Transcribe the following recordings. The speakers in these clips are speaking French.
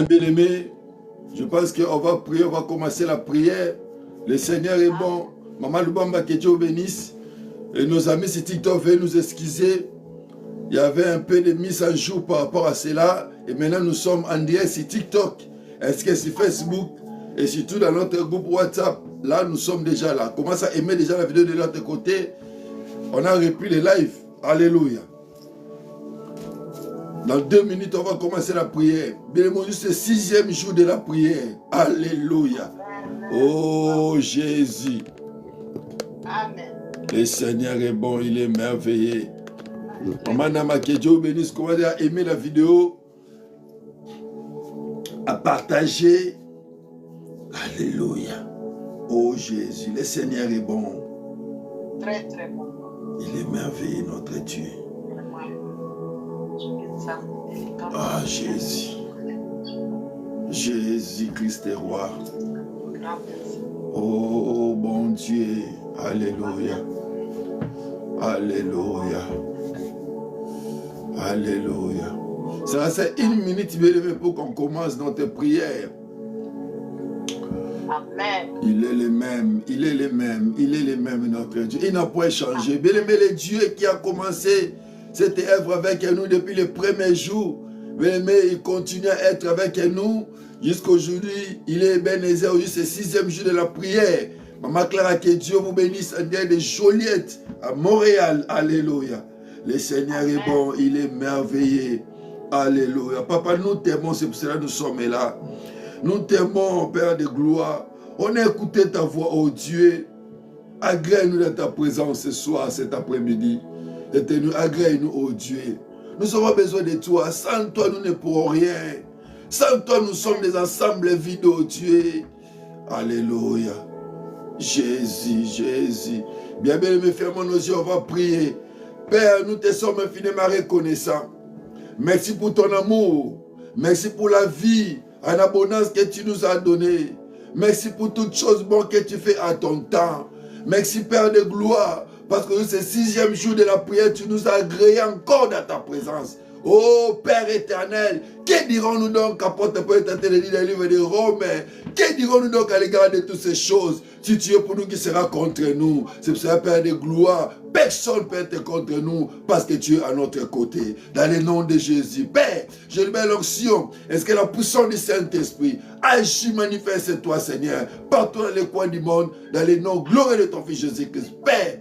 Bien-aimé, je pense qu'on va prier, on va commencer la prière. Le Seigneur est bon. Maman Lubamba, que Dieu bénisse. Et nos amis sur TikTok veulent nous excuser. Il y avait un peu de mise à jour par rapport à cela. Et maintenant, nous sommes en direct sur TikTok. Est-ce que sur Facebook et surtout dans notre groupe WhatsApp. Là, nous sommes déjà là. Commence à aimer déjà la vidéo de l'autre côté. On a repris les lives. Alléluia. Dans 2 minutes, on va commencer la prière. Bien, c'est le 6e jour de la prière. Alléluia. Oh Jésus. Amen. Le Seigneur est bon, il est merveilleux. Maman Nama, que Dieu bénisse. Comment dire, aimer la vidéo, à partager. Alléluia. Oh Jésus, le Seigneur est bon. Très, très bon. Il est merveilleux, notre Dieu. Ah, Jésus. Jésus-Christ est roi. Oh, bon Dieu. Alléluia. Alléluia. Alléluia. Ça va faire 1 minute pour qu'on commence notre prière. Amen. Il est le même, il est le même, il est le même, notre Dieu. Il n'a pas changé. Bien aimé, le Dieu qui a commencé cette œuvre avec nous depuis le premier jour. Bien aimé, il continue à être avec nous jusqu'aujourd'hui. Il est Ebenezer, aujourd'hui c'est le 6e jour de la prière. Maman Clara, que Dieu vous bénisse en direct de Joliette à Montréal. Alléluia. Le Seigneur est bon, il est merveilleux. Alléluia. Papa, nous t'aimons, c'est pour cela que nous sommes là. Nous t'aimons, Père de gloire. On a écouté ta voix, oh Dieu. Agrée-nous dans ta présence ce soir, cet après-midi. Éternel, agrée-nous, oh Dieu. Nous avons besoin de toi. Sans toi, nous ne pourrons rien. Sans toi, nous sommes des ensembles vides, oh Dieu. Alléluia. Jésus, Jésus. Bien, bien, fermons nos yeux, on va prier. Père, nous te sommes infiniment reconnaissants. Merci pour ton amour. Merci pour la vie en abondance que tu nous as donnée. Merci pour toutes choses bonnes que tu fais à ton temps. Merci Père de gloire, parce que ce 6e jour de la prière, tu nous as agréés encore dans ta présence. Oh Père éternel, que dirons-nous donc à porte pour être le livre de Rome? Que dirons-nous donc à l'égard de toutes ces choses? Si tu es pour nous, qui sera contre nous? C'est pour ça, Père de gloire, personne ne peut être contre nous parce que tu es à notre côté. Dans le nom de Jésus, Père, je mets l'onction. Est-ce que la puissance du Saint-Esprit agit, manifeste-toi, Seigneur, partout dans les coins du monde, dans le nom glorieux de ton Fils Jésus-Christ. Père,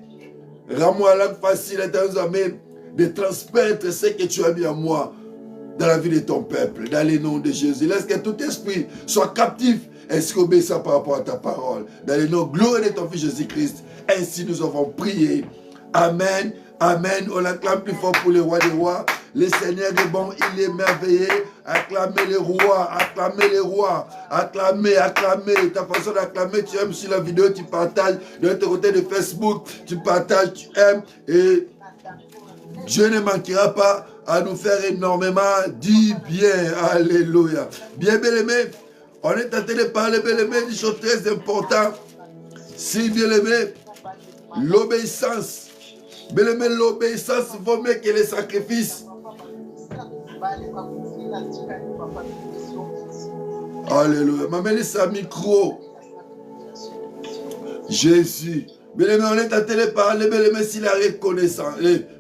rends-moi la langue facile et dans amen de transmettre ce que tu as mis en moi dans la vie de ton peuple, dans le nom de Jésus. Laisse que tout esprit soit captif et obéissant par rapport à ta parole. Dans le nom glorieux de ton Fils Jésus-Christ. Ainsi nous avons prié. Amen. Amen. On acclame plus fort pour le roi des rois. Le Seigneur est bon, il est merveilleux. Acclamez les rois, acclamez les rois. Acclamez, acclamez. Ta façon d'acclamer, tu aimes sur la vidéo, tu partages. De l'autre côté de Facebook, tu partages, tu aimes. Et Dieu ne manquera pas à nous faire énormément du bien. Alléluia. Bien, bien-aimé, on est en train de parler, bien-aimé, d'une chose très importante. Si, bien-aimé, l'obéissance. Bien-aimé, l'obéissance vaut mieux que les sacrifices. Alléluia. M'amène sa micro. Jésus. Bien-aimé, on est en train de parler, bien-aimé, si la reconnaissance.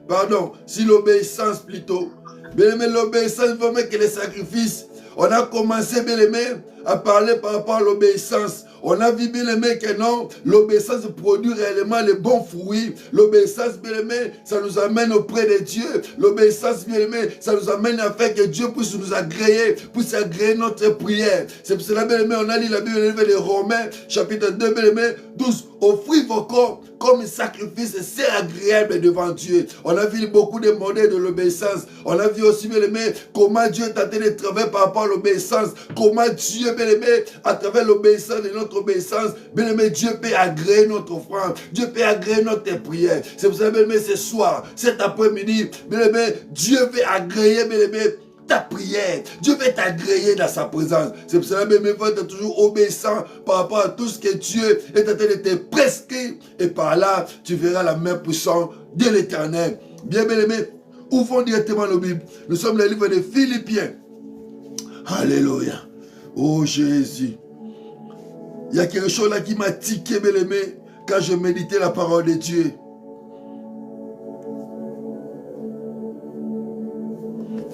Pardon, si l'obéissance plutôt. Bien-aimé, l'obéissance vaut mieux que les sacrifices. On a commencé, bien-aimé, à parler par rapport à l'obéissance. On a vu, bien-aimé, que non, l'obéissance produit réellement les bons fruits. L'obéissance, bien-aimé, ça nous amène auprès de Dieu. L'obéissance, bien-aimé, ça nous amène à faire que Dieu puisse nous agréer, puisse agréer notre prière. C'est pour cela, bien-aimé, on a lu la Bible de Romains, chapitre 2, bien-aimé, 12. Offrez vos corps comme un sacrifice, c'est agréable devant Dieu. On a vu beaucoup de modèles de l'obéissance. On a vu aussi, bien aimé, comment Dieu est en train de travailler par rapport à l'obéissance. Comment Dieu, bien aimé, à travers l'obéissance de notre obéissance, bien aimé, Dieu peut agréer notre offrande. Dieu peut agréer notre prière. C'est pour ça, bien aimé, ce soir, cet après-midi, bien aimé, Dieu veut agréer, bien aimé, ta prière. Dieu veut t'agréer dans sa présence. C'est pour cela même il faut être toujours obéissant par rapport à tout ce que Dieu est en train de te prescrire. Et par là, tu verras la main puissante de l'Éternel. Bien aimé, ouvrons directement la Bible. Nous sommes dans le livre de Philippiens. Alléluia. Oh Jésus. Il y a quelque chose là qui m'a tiqué, bien-aimé, quand je méditais la parole de Dieu.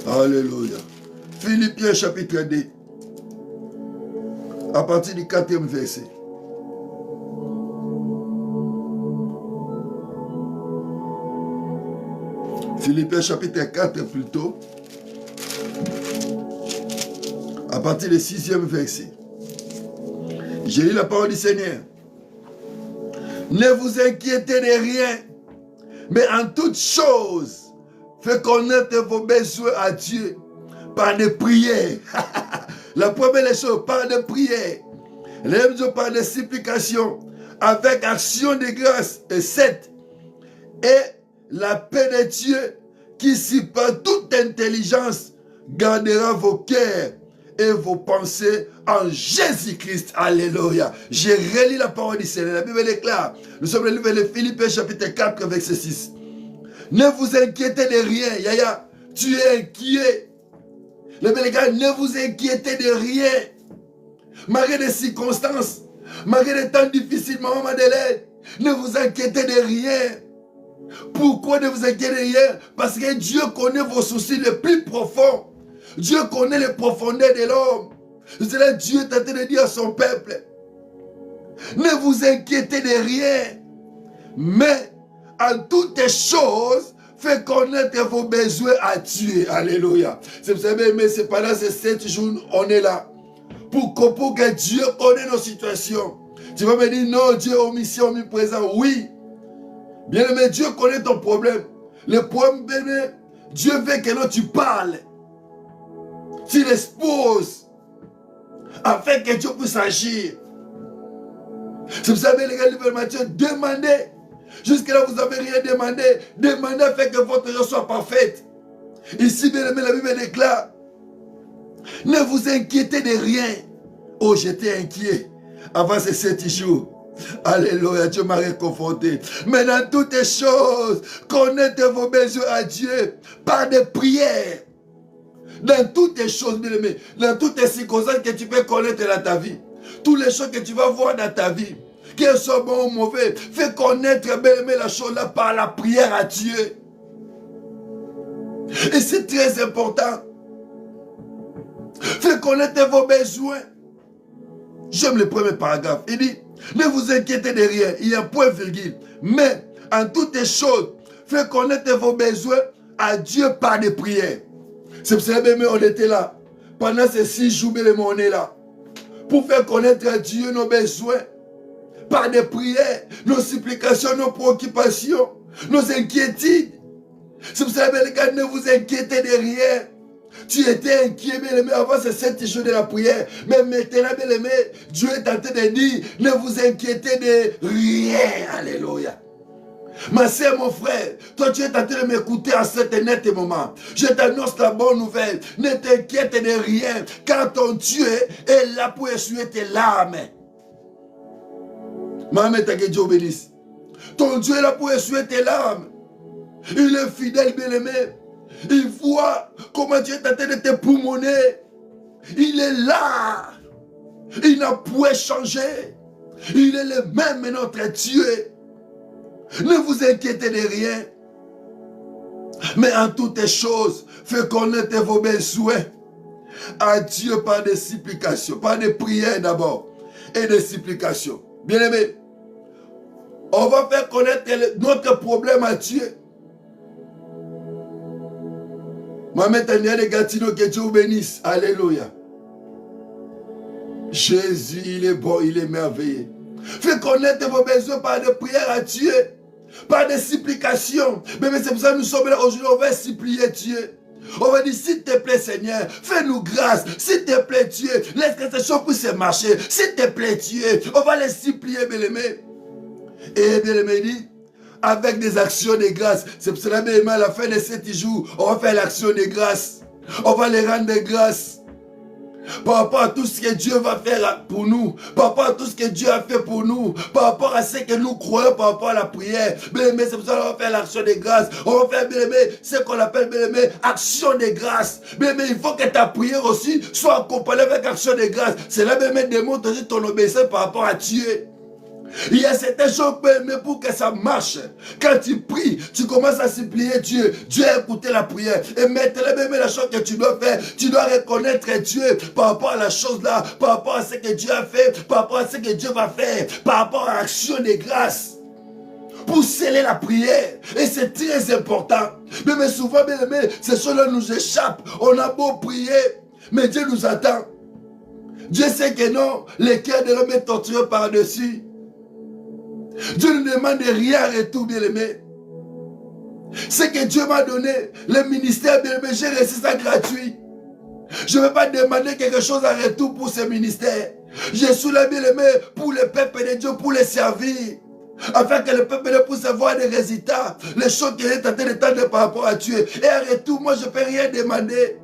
Alléluia. Philippiens chapitre 2. À partir du 4e verset. Philippiens chapitre 4 plutôt. À partir du 6e verset. J'ai lu la parole du Seigneur. Ne vous inquiétez de rien, mais en toutes choses, faites connaître vos besoins à Dieu par des prières. La première des choses, par des prières. La deuxième chose, par des supplications, avec action de grâce. Et 7. Et la paix de Dieu, qui surpasse toute intelligence, gardera vos cœurs et vos pensées en Jésus-Christ. Alléluia. J'ai relu la parole du Seigneur. La Bible déclare, nous sommes dans le livre de Philippiens chapitre 4, verset 6. Ne vous inquiétez de rien. Yaya, tu es inquiet. Les gars, ne vous inquiétez de rien. Malgré des circonstances, malgré des temps difficiles, maman Madeleine, ne vous inquiétez de rien. Pourquoi ne vous inquiétez de rien? Parce que Dieu connaît vos soucis les plus profonds. Dieu connaît les profondeurs de l'homme. C'est là que Dieu est en train de dire à son peuple. Ne vous inquiétez de rien. Mais en toutes choses, faites connaître vos besoins à Dieu. Alléluia. Vous savez, mais c'est pendant ces 7 jours, on est là. Pour que Dieu connaisse nos situations. Tu vas me dire, non, Dieu est omniscient, omniprésent. Oui. Bien aimé, Dieu connaît ton problème. Le problème, bien, Dieu veut que non, tu parles. Tu l'exposes. Afin que Dieu puisse agir. Si vous savez, les gars, le livre de Matthieu, demandez. Jusque-là, vous n'avez rien demandé. Demandez afin que votre joie soit parfaite. Ici, bien aimé, la Bible déclare. Ne vous inquiétez de rien. Oh, j'étais inquiet avant ces 7 jours. Alléluia, Dieu m'a réconforté. Mais dans toutes les choses, connaissez vos besoins à Dieu par des prières. Dans toutes les choses, bien aimé, dans toutes les circonstances que tu peux connaître dans ta vie, toutes les choses que tu vas voir dans ta vie, qu'elles soient bonnes ou mauvaises, fais connaître, bien aimé, la chose là par la prière à Dieu. Et c'est très important. Fais connaître vos besoins. J'aime le premier paragraphe. Il dit, ne vous inquiétez de rien. Il y a un point virgule. Mais en toutes les choses, faites connaître vos besoins à Dieu par des prières. C'est pour ça que on était là. Pendant ces 6 jours, on est là. Pour faire connaître à Dieu nos besoins. Par des prières, nos supplications, nos préoccupations, nos inquiétudes. C'est pour ça que ne vous inquiétez de rien. Tu étais inquiet, bien-aimé, avant ces 7 jours de la prière. Mais maintenant, bien-aimé, Dieu est en train de dire, ne vous inquiétez de rien. Alléluia. Ma soeur, mon frère, toi tu es en train de m'écouter à cet net moment. Je t'annonce la bonne nouvelle. Ne t'inquiète de rien, car ton Dieu est là pour essuyer tes larmes. Maman, que Dieu bénisse. Ton Dieu est là pour essuyer tes larmes. Il est fidèle, bien-aimé. Il voit comment Dieu est en train de te poumonner. Il est là. Il n'a point changé. Il est le même, notre Dieu. Ne vous inquiétez de rien. Mais en toutes les choses, faites connaître vos besoins à Dieu par des supplications, par des prières d'abord et des supplications. Bien-aimés, on va faire connaître notre problème à Dieu. Maman Tania de Gatineau, que Dieu vous bénisse. Alléluia. Jésus, il est bon, il est merveilleux. Faites connaître vos besoins par des prières à Dieu, par des supplications. Mais c'est pour ça que nous sommes là aujourd'hui, on va supplier Dieu. On va dire, s'il te plaît Seigneur, fais-nous grâce. S'il te plaît Dieu, laisse que ces choses puissent marcher. S'il te plaît Dieu, on va les supplier, bien-aimés. Et bien-aimé dit, avec des actions de grâce. C'est pour cela, bien-aimé, à la fin de 7 jours, on va faire l'action de grâce. On va les rendre de grâce. par rapport à tout ce que Dieu va faire pour nous, par rapport à tout ce que Dieu a fait pour nous, par rapport à ce que nous croyons par rapport à la prière. Bien-aimé, c'est pour ça qu'on va faire l'action de grâce. On va faire, bien-aimé, ce qu'on appelle, bien-aimé, action de grâce. Bien-aimé, il faut que ta prière aussi soit accompagnée avec action de grâce. Cela, bien-aimé, démontre aussi ton obéissance par rapport à Dieu. Il y a certaines choses, mais pour que ça marche, quand tu pries, tu commences à supplier Dieu. Dieu a écouté la prière. Et maintenant, même la chose que tu dois faire, tu dois reconnaître Dieu par rapport à la chose là, par rapport à ce que Dieu a fait, par rapport à ce que Dieu va faire, par rapport à l'action de grâce. Pour sceller la prière. Et c'est très important. Mais souvent, bien aimé, ces choses-là nous échappent. On a beau prier, mais Dieu nous attend. Dieu sait que non, les cœurs de l'homme est torturé par-dessus. Dieu ne demande rien en retour, bien-aimé. Ce que Dieu m'a donné, le ministère, bien-aimé, j'ai reçu ça gratuit. Je ne vais pas demander quelque chose en retour pour ce ministère. Je suis là, bien-aimé, pour le peuple de Dieu, pour les servir. Afin que le peuple puisse avoir des résultats. Les choses qu'il est en train de tendre par rapport à Dieu. Et en retour, moi, je ne peux rien demander.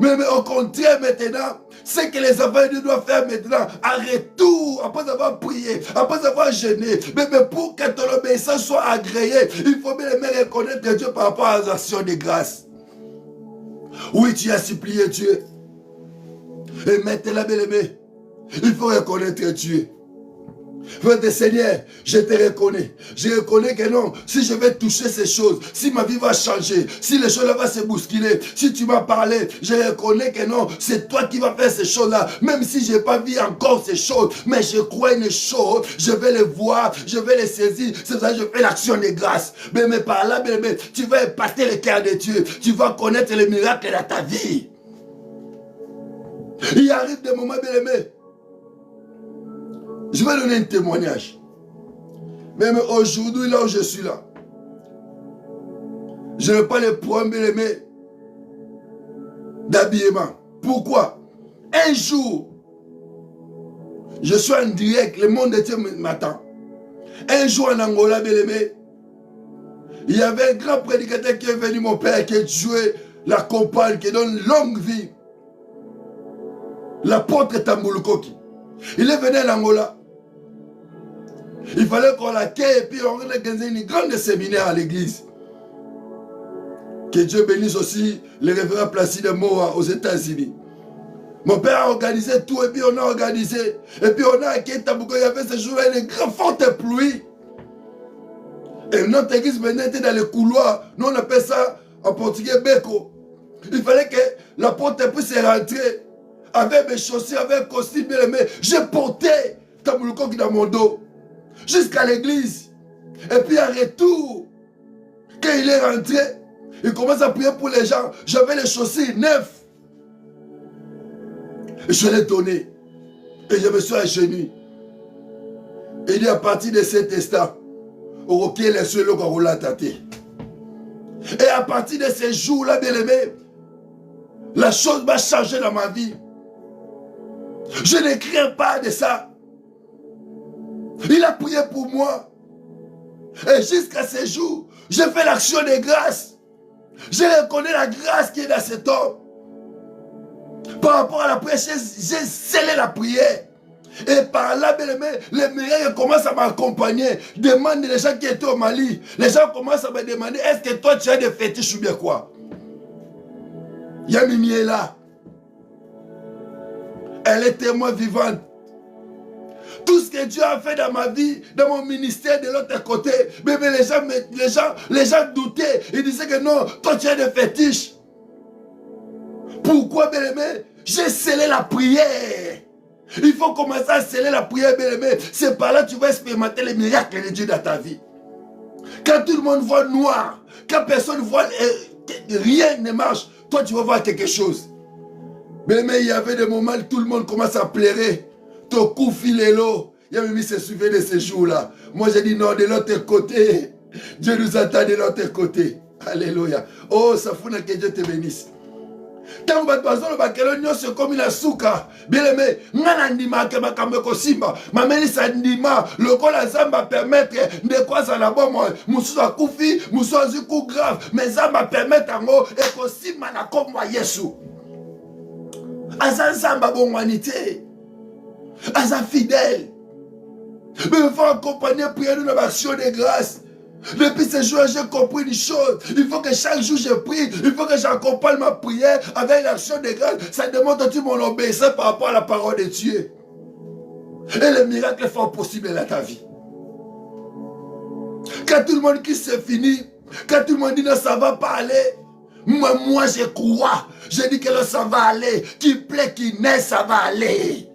Mais au contraire, maintenant, ce que les enfants de Dieu doivent faire maintenant, en retour, après avoir prié, après avoir jeûné, mais pour que ton obéissance soit agréée, il faut bien reconnaître Dieu par rapport aux actions de grâce. Oui, tu as supplié Dieu. Et maintenant, bien aimé, il faut reconnaître Dieu. Frère Seigneur, je te reconnais. Je reconnais que non, si je vais toucher ces choses, si ma vie va changer, si les choses vont se bousculer, si tu m'as parlé, je reconnais que non, c'est toi qui vas faire ces choses-là. Même si je n'ai pas vu encore ces choses, mais je crois une chose, je vais les voir, je vais les saisir. C'est ça que je fais l'action de grâce. Mais par là, tu vas épater le cœur de Dieu. Tu vas connaître les miracles dans ta vie. Il arrive des moments, bien aimé. Je vais donner un témoignage. Même aujourd'hui, là où je suis là, je n'ai pas le problème, bien aimé, d'habillement. Pourquoi? Un jour, je suis en direct, le monde entier m'attend. Un jour en Angola, bien aimé, il y avait un grand prédicateur qui est venu, mon père, qui jouait la compagne, qui donne longue vie. L'apôtre Tambulukoki. Il est venu en Angola. Il fallait qu'on l'accueille et puis on organisait une grande séminaire à l'église. Que Dieu bénisse aussi le révérend Placide Moa aux États-Unis. Mon père a organisé tout et puis on a organisé. Et puis on a accueilli Tambouko. Il y avait ce jour-là une grande forte pluie. Et notre église maintenant était dans le couloir. Nous on appelle ça en portugais Beko. Il fallait que la porte puisse rentrer. Avec mes chaussures, avec un costume bien aimé. J'ai porté Tambouko dans mon dos. Jusqu'à l'église. Et puis en retour, quand il est rentré, il commence à prier pour les gens. J'avais les chaussures neuves. Et je l'ai donné. Et je me suis agenouillé. Et il dit à partir de cet instant, ok, les cieux le roulent tâté. Et à partir de ces jours-là, bien aimé, la chose va changer dans ma vie. Je ne crains pas de ça. Il a prié pour moi. Et jusqu'à ce jour, j'ai fait l'action de grâce. Je reconnais la grâce qui est dans cet homme. Par rapport à la prière, j'ai scellé la prière. Et par là, bien aimé, les miracles commencent à m'accompagner. Demande les gens qui étaient au Mali. Les gens commencent à me demander, est-ce que toi tu as des fétiches ou bien quoi? Yamimi est là. Elle est témoin vivante. Tout ce que Dieu a fait dans ma vie, dans mon ministère de l'autre côté, mais les gens doutaient. Ils disaient que non, toi tu as des fétiches. Pourquoi, bien aimé? J'ai scellé la prière. Il faut commencer à sceller la prière, bien aimé. C'est par là que tu vas expérimenter les miracles de Dieu dans ta vie. Quand tout le monde voit noir, quand personne voit, rien ne marche, toi tu vas voir quelque chose. Bien aimé, il y avait des moments où tout le monde commence à pleurer. Toku filelo. Il y a même se souvenir de ces jours-là. Moi j'ai dit non, de l'autre côté. Dieu nous attend de l'autre côté. Alléluia. Oh, ça fout que Dieu te bénisse. Tant que bazolo bakelo nyonso comme la souka. Bien aimé, ngana ndima ke makambe ko simba. Mameli sa ndima, lokola zamba permettre de quoi ça la bon moi. Musu akufi, musu azuku grave, mais zamba permettre ngo e ko simba na comme moi Yesu. Aza nzamba bongwanité. Aza fidèle. Mais il faut accompagner prier dans l'action de grâce. Depuis ce jour, j'ai compris une chose. Il faut que chaque jour je prie. Il faut que j'accompagne ma prière avec l'action de grâce. Ça démontre mon obéissance par rapport à la parole de Dieu. Et les miracles sont possibles dans ta vie. Quand tout le monde qui se finit, quand tout le monde dit non, ça ne va pas aller. Moi, je crois. Je dis que ça va aller. Qui plaît, qui naît, ça va aller.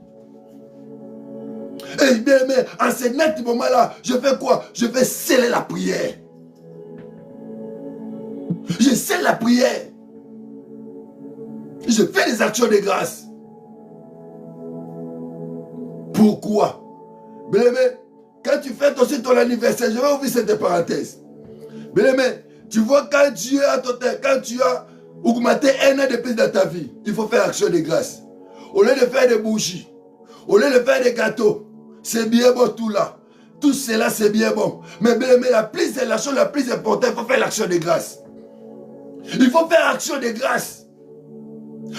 Et bien, mais en ce net moment-là, je fais quoi? Je vais sceller la prière. Je scelle la prière. Je fais des actions de grâce. Pourquoi? Bien, mais quand tu fêtes aussi ton anniversaire, je vais ouvrir cette parenthèse. Bien, mais tu vois, quand tu as augmenté un an de plus dans ta vie, il faut faire action de grâce. Au lieu de faire des bougies, au lieu de faire des gâteaux, c'est bien bon tout là. Tout cela, c'est bien bon. Mais la chose la plus importante, il faut faire l'action de grâce. Il faut faire action de grâce.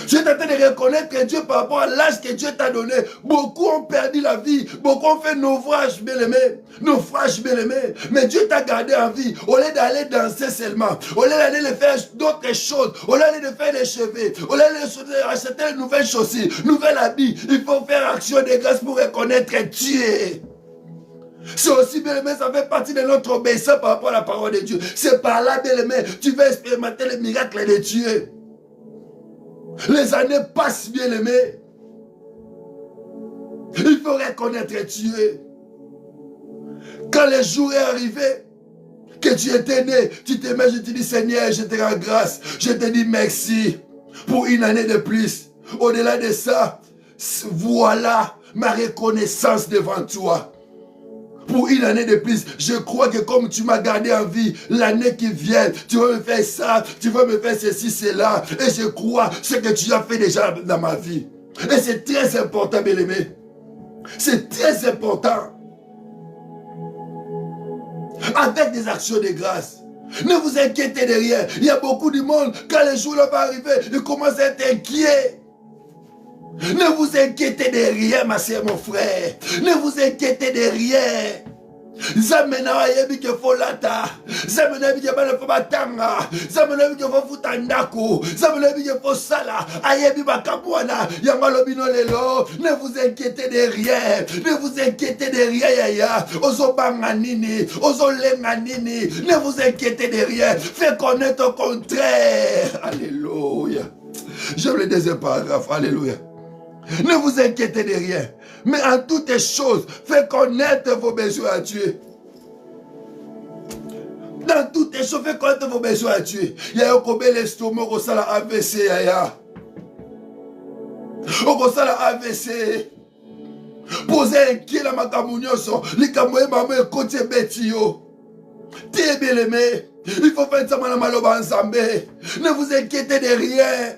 Tu es en train de reconnaître que Dieu, par rapport à l'âge que Dieu t'a donné, beaucoup ont perdu la vie. Beaucoup ont fait naufrage, bien-aimé. Naufrage, bien-aimé. Mais Dieu t'a gardé en vie. Au lieu d'aller danser seulement, au lieu d'aller faire d'autres choses, au lieu d'aller faire des cheveux, au lieu d'aller acheter de nouvelles chaussures, nouvelles habits, il faut faire action de grâce pour reconnaître Dieu. C'est aussi, bien-aimé, ça fait partie de notre obéissance par rapport à la parole de Dieu. C'est par là, bien-aimé, tu vas expérimenter les miracles de Dieu. Les années passent, bien-aimé. Il faut reconnaître Dieu. Quand le jour est arrivé, que tu étais né, tu t'aimais, je te dis Seigneur, je te rends grâce. Je te dis merci pour une année de plus. Au-delà de ça, voilà ma reconnaissance devant toi. Pour une année de plus, je crois que comme tu m'as gardé en vie, l'année qui vient, tu vas me faire ça, tu vas me faire ceci, cela. Et je crois ce que tu as fait déjà dans ma vie. Et c'est très important, bien-aimé. C'est très important. Avec des actions de grâce. Ne vous inquiétez de rien. Il y a beaucoup de monde, quand le jour là va arriver, ils commencent à être inquiets. Ne vous inquiétez de rien, ma soeur, mon frère. Ne vous inquiétez de rien. Zamena ayebi ke folata, zamena ayebi ke bana fo batanga, zamena ayebi ke fo futandako, zamena ayebi ke fo sala, ayebi bakabwana, yamalobino lelo. Ne vous inquiétez de rien, ne vous inquiétez de rien, yaya. Ozo banganini, ozo lenganini, ne vous inquiétez de rien. Faites connaître au contraire. Alléluia. J'aime le deuxième paragraphe. Alléluia. Ne vous inquiétez de rien. Mais en toutes les choses, faites connaître vos besoins à Dieu. Dans toutes les choses, faites connaître vos besoins à Dieu. Il y a un combien l'estomac au sala AVC, yaya. Au sala AVC. Posez un qui la makamunyoso. Les kamoye maman côté betio. T'es bien aimé. Il faut faire ça dans maloba ensemble. Ne vous inquiétez de rien.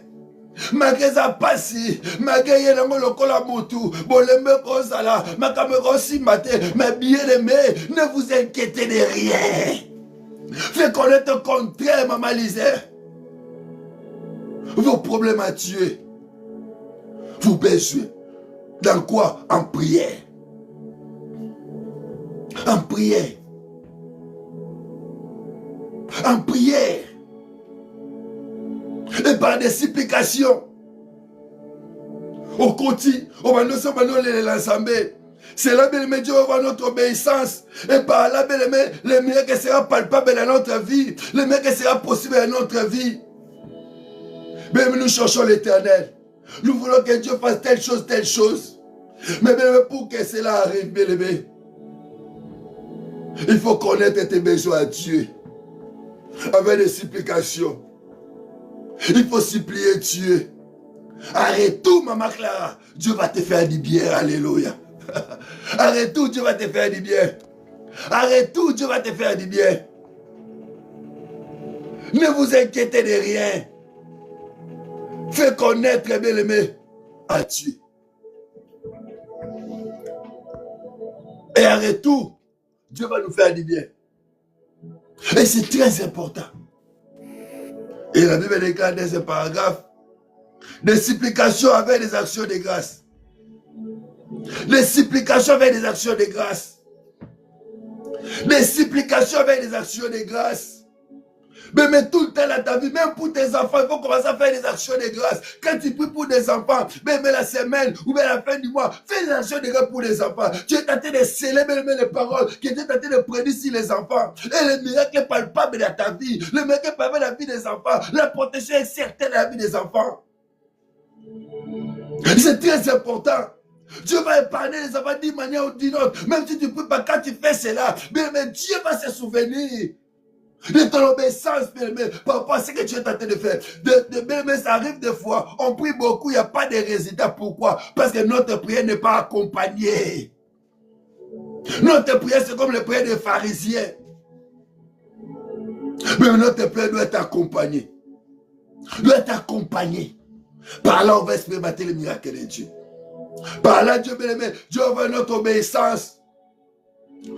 Malgré ça passe, malgré yenango lokola mutu, bolembe kozala, makameko simate, mais bien aimé, ne vous inquiétez de rien. Faites connaître le contraire, maman Lisée. Vos problèmes à Dieu, vos besoins, dans quoi? En prière. En prière. En prière. Et par des supplications. Au continue, on va nous l'ensemble. C'est là, bien aimé, Dieu va voir notre obéissance. Et par là, bien aimé, le miracle sera palpable dans notre vie. Le miracle sera possible dans notre vie. Bien aimé, nous cherchons l'Éternel. Nous voulons que Dieu fasse telle chose, telle chose. Mais bien aimé, pour que cela arrive, bien aimé, il faut connaître tes besoins à Dieu. Avec des supplications. Il faut supplier Dieu. Arrête tout, maman Clara. Dieu va te faire du bien. Alléluia. Arrête tout, Dieu va te faire du bien. Arrête tout, Dieu va te faire du bien. Ne vous inquiétez de rien. Faites connaître, bien-aimé, à Dieu. Et arrête tout. Dieu va nous faire du bien. Et c'est très important. Et la Bible déclare dans ce paragraphe Des supplications avec des actions de grâce. Des supplications avec des actions de grâce. Des supplications avec des actions de grâce. Mais tout le temps dans ta vie, même pour tes enfants, il faut commencer à faire des actions de grâce. Quand tu pries pour des enfants, même la semaine ou même la fin du mois, fais des actions de grâce pour les enfants. Tu es tenté de sceller même les paroles que tu es tenté de prédire sur les enfants. Et le miracle est palpable dans ta vie. Le miracle est palpable dans la vie des enfants. La protection est certaine dans la vie des enfants. C'est très important. Dieu va épargner les enfants d'une manière ou d'une autre. Même si tu ne pries pas, quand tu fais cela, mais Dieu va se souvenir de ton obéissance, bien-aimé, par rapport à ce que tu es tenté de faire. Mais ça arrive des fois, on prie beaucoup, il n'y a pas de résultat. Pourquoi? Parce que notre prière n'est pas accompagnée. Notre prière, c'est comme le prière des pharisiens. Mais notre prière doit être accompagnée. Doit être accompagnée. Par là, on va expérimenter le miracle de Dieu. Par là, Dieu bien-aimé, Dieu veut notre obéissance.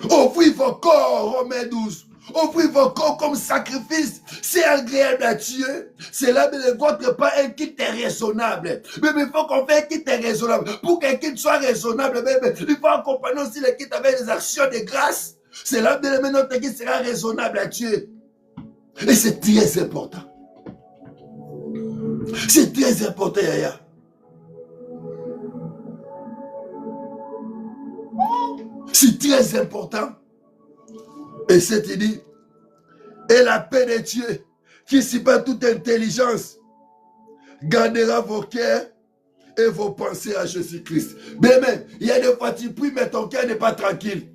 Offrez vos corps, Romains 12. Offrez vos corps comme sacrifice. C'est agréable à Dieu. C'est là, mais votre pas un kit est raisonnable. Mais il faut qu'on fasse un kit raisonnable. Pour qu'un kit soit raisonnable, il faut accompagner aussi le kit avec des actions de grâce. C'est là, mais notre kit sera raisonnable à Dieu. Et c'est très important. C'est très important, Yaya. C'est très important. Et c'est dit, et la paix de Dieu, qui supère toute intelligence, gardera vos cœurs et vos pensées à Jésus-Christ. Mais même, il y a des fois tu pries, mais ton cœur n'est pas tranquille.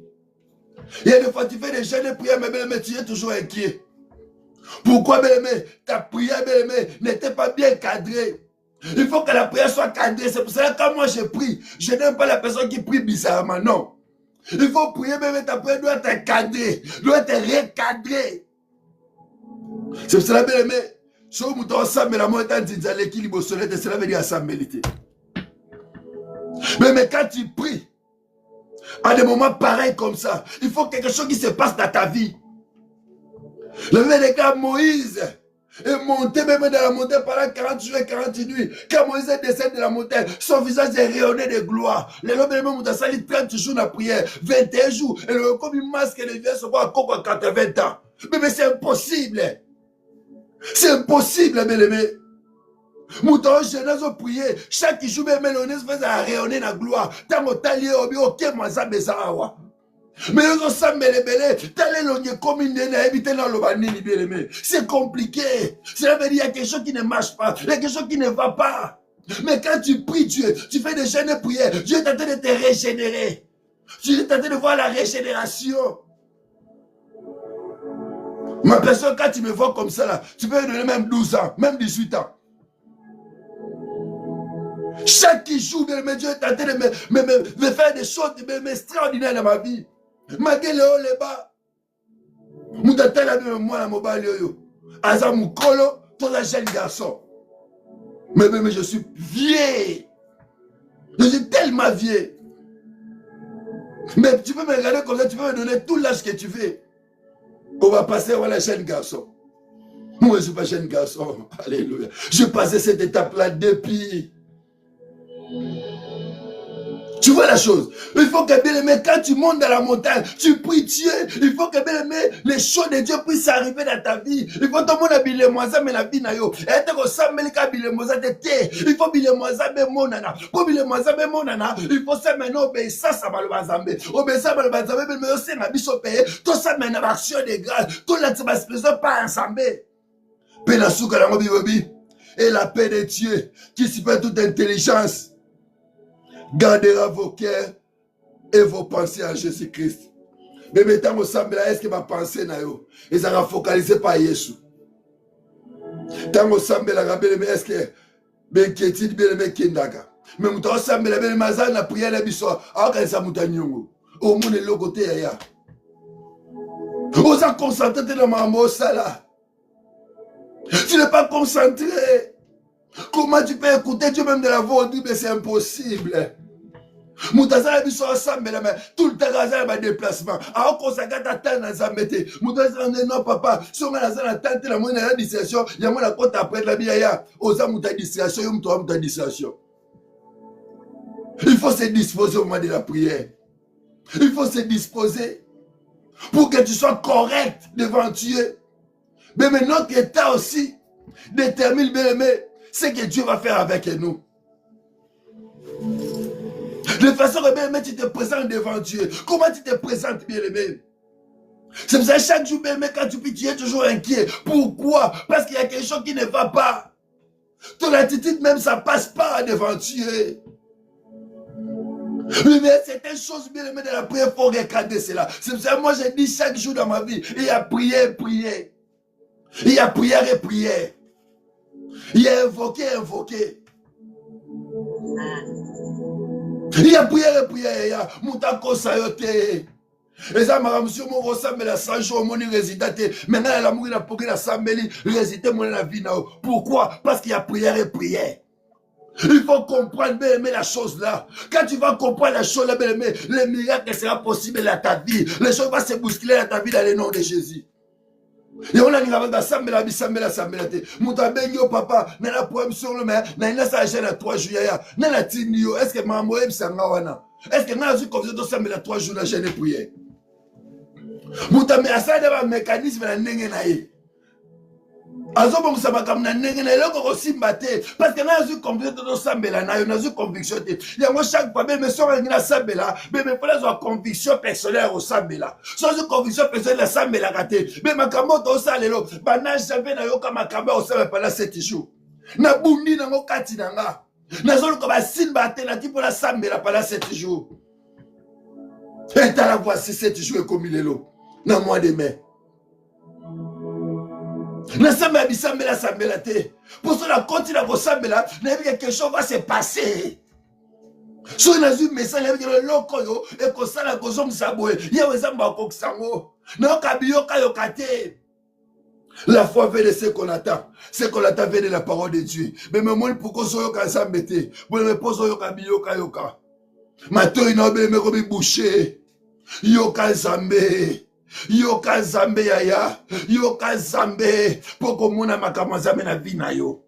Il y a des fois tu fais des jeûnes et prières, mais tu es toujours inquiet. Pourquoi, bien-aimé, ta prière, bien-aimé, n'était pas bien cadrée? Il faut que la prière soit cadrée. C'est pour ça que quand moi je prie, je n'aime pas la personne qui prie bizarrement, non. Il faut prier, mais ta prière doit être cadrée, doit être recadrée. C'est pour cela, bien aimé, si vous avez ensemble, la moitié de l'équilibre soleil, cela veut dire assemblée. Mais quand tu pries, à des moments pareils comme ça, il faut quelque chose qui se passe dans ta vie. Le même cas, Moïse est monté même dans la montagne pendant 40 jours et 40 nuits. Quand Moïse descend de la montagne, son visage est rayonné de gloire. Les hommes même ont sali 30 jours dans la prière, 21 jours. Et le comme une masque de vient se voir encore à 80 ans. Mais c'est impossible. C'est impossible, mes amis. Mouton, jeunesse au prier. Chaque jour, même l'honneur se faisait rayonner dans la gloire. Tant que t'as lié au bio, ok, moi ça me ça. Mais nous sommes belé, c'est compliqué. Cela veut dire qu'il y a quelque chose qui ne marche pas, il y a quelque chose qui ne va pas. Mais quand tu pries Dieu, tu fais des jeûnes et prières, Dieu est en train de te régénérer. Dieu est en train de voir la régénération. Ma personne, quand tu me vois comme ça, là, tu peux me donner même 12 ans, même 18 ans. Chaque jour, Dieu est en train de me faire des choses extraordinaires dans ma vie. Malgré le haut, le bas. Moutatela même moi la mobile yo. Aza mukolo, toi un jeune garçon. Mais je suis vieux. Je suis tellement vieux. Mais tu peux me regarder comme ça, tu peux me donner tout l'âge que tu veux. On va passer à la jeune garçon. Moi je ne suis pas jeune garçon. Alléluia. Je passais cette étape-là depuis. Tu vois la chose. Il faut que bien aimé, quand tu montes dans la montagne, tu pries Dieu. Il faut que bien aimé, les choses de Dieu puissent arriver dans ta vie. Il faut que tout le monde habille moisa mais la vie na yo. Et tu ressembles les habille moisa de thé. Il faut habiller moisa mais monana. Pour habiller moisa mais monana, il faut ça maintenant obéissance à malbazambe. Obéissance à malbazambe mais aussi na biso paye. Tout ça maintenant action de grâce. Tout là tu vas se présenter pas ensemble. Paix la souka la mobi. Et la paix de Dieu qui supère toute intelligence gardera vos cœurs et vos pensées en Jésus-Christ. Mais maintenant, est-ce que ma pensée n'a yo? Et ça va focaliser par Jésus. Tant que est-ce que ben inquiétude bien mais kindaga. Mais muta ensemble la ben mazana na prière la biso. Aka ça muta nyongo. Au monde le côté ya. Osa concentrer dans ma mot ça là. Tu n'es pas concentré. Comment tu peux écouter Dieu même de la voix audible? C'est impossible. Moutazala biso ensemble, mais tout le temps, il y a déplacement. Alors qu'on s'agate à terre dans la mété. Moutazala non, papa, si on a la tente, la moindre la distraction, il y a moins la côte après la biaya. Osa mouta distraction, il y a mouta distraction. Il faut se disposer au moment de la prière. Il faut se disposer pour que tu sois correct devant Dieu. Mais notre état aussi détermine, bien aimé, ce que Dieu va faire avec nous. De façon que bien aimé, tu te présentes devant Dieu. Comment tu te présentes, bien aimé? C'est pour ça que chaque jour, bien aimé, quand tu pries, tu es toujours inquiet. Pourquoi? Parce qu'il y a quelque chose qui ne va pas. Ton attitude même, ça ne passe pas devant Dieu. Mais certaines choses, bien aimé, de la prière, il faut regarder cela. C'est pour ça que moi, je dis chaque jour dans ma vie, il y a prière, prière. Il y a prière et prière. Il y a invoquer, invoquer. Il y a prière et prière. Il y a moutako sayote. Et ça m'a monsieur mon ressemble la 100 jours mon résident. Maintenant la mourir la pour la sambeli résider mon la vie. Pourquoi? Parce qu'il y a prière et prière. Il faut comprendre, bien aimer la chose là. Quand tu vas comprendre la chose là, bien aimer, le miracle sera possible dans ta vie. Les choses vont se bousculer dans ta vie dans le nom de Jésus. Et on a dit que sambela te. Mouta bengi au papa, nana poème sur le maire, nana sa gêne à 3 jours. Nana tinio, est-ce que maman aime sangawana? Est-ce que nana su comme ça sambela 3 jours la gêne prière? Mouta me asa de mécanisme na nenge na ye. Azo bon ça va comme na nenge na loko aussi mbaté parce que nana su comme ça sambela na yo na su conviction te. Ya moi chaque fois mais so ngina sambela, mais faut la conviction personnelle au sambela. Sans conviction personnelle la sambela raté. Mais makambo to salelo, bana jamais na yo ka makambo au sambela pendant 7 jours. Na bundi na ngo kati na nga. Na zo ko ba simba te na tipo la sambela pendant 7 jours. Et t'as la voici 7 jours comme il est là. Dans le mois de mai. Pour cela, continue à vous sambela, quelque chose va se passer. Si on a vu un message, il y a loco et que ça la cause de saboué. Il y a un bambou qui s'envoie. Non, kabio kayokate. La foi vient de ce qu'on attend. Ce qu'on attend vient de la parole de Dieu. Mais moi, pourquoi soyo ka sambete? Moi, me pose yo kabio kayoka. Mato inobe me robi boucher. Yoka zambe. Yoka zambe yaya. Yoka zambe. Poko mona makama zambe na vie na yo.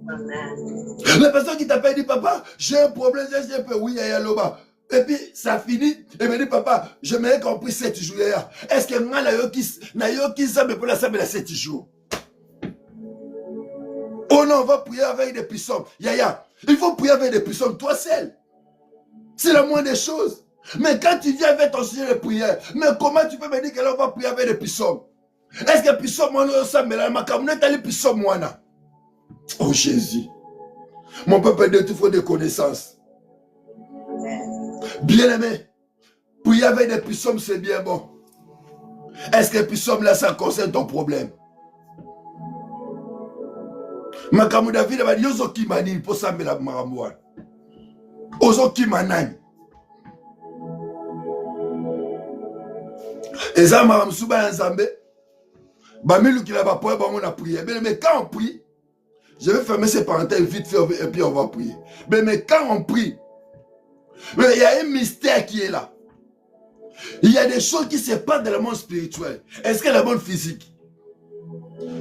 Amen. La personne qui t'appelle dit papa, j'ai un problème, j'ai un peu oui yaya loba. Et puis ça finit. Et me dit papa, je m'ai compris 7 jours yaya. Est-ce que moi na yoki zambe pour la zambe la 7 jours? Oh non, on va prier avec des puissants. Yaya, il faut prier avec des puissants, toi seul. C'est la moindre des choses. Mais quand tu viens avec ton sujet de prière, mais comment tu peux me dire que l'on va prier avec des puissants? Est-ce que puissant moi mais la makamune tali puissant moi na? Oh Jésus. Mon peuple de tout faut des connaissances. Bien aimé, prier avec des puissants c'est bien bon. Est-ce que puissant là ça concerne ton problème? Makamu David va dire yozo kimani pour ça mais la maramouane. Ozo kimanani. Et ça, Mme Souba Nzambe, Bamilou qui l'a prié, on a prié. Mais quand on prie, je vais fermer ces parenthèses vite fait et puis on va prier. Mais quand on prie, il y a un mystère qui est là. Il y a des choses qui se passent dans le monde spirituel. Est-ce que le monde physique?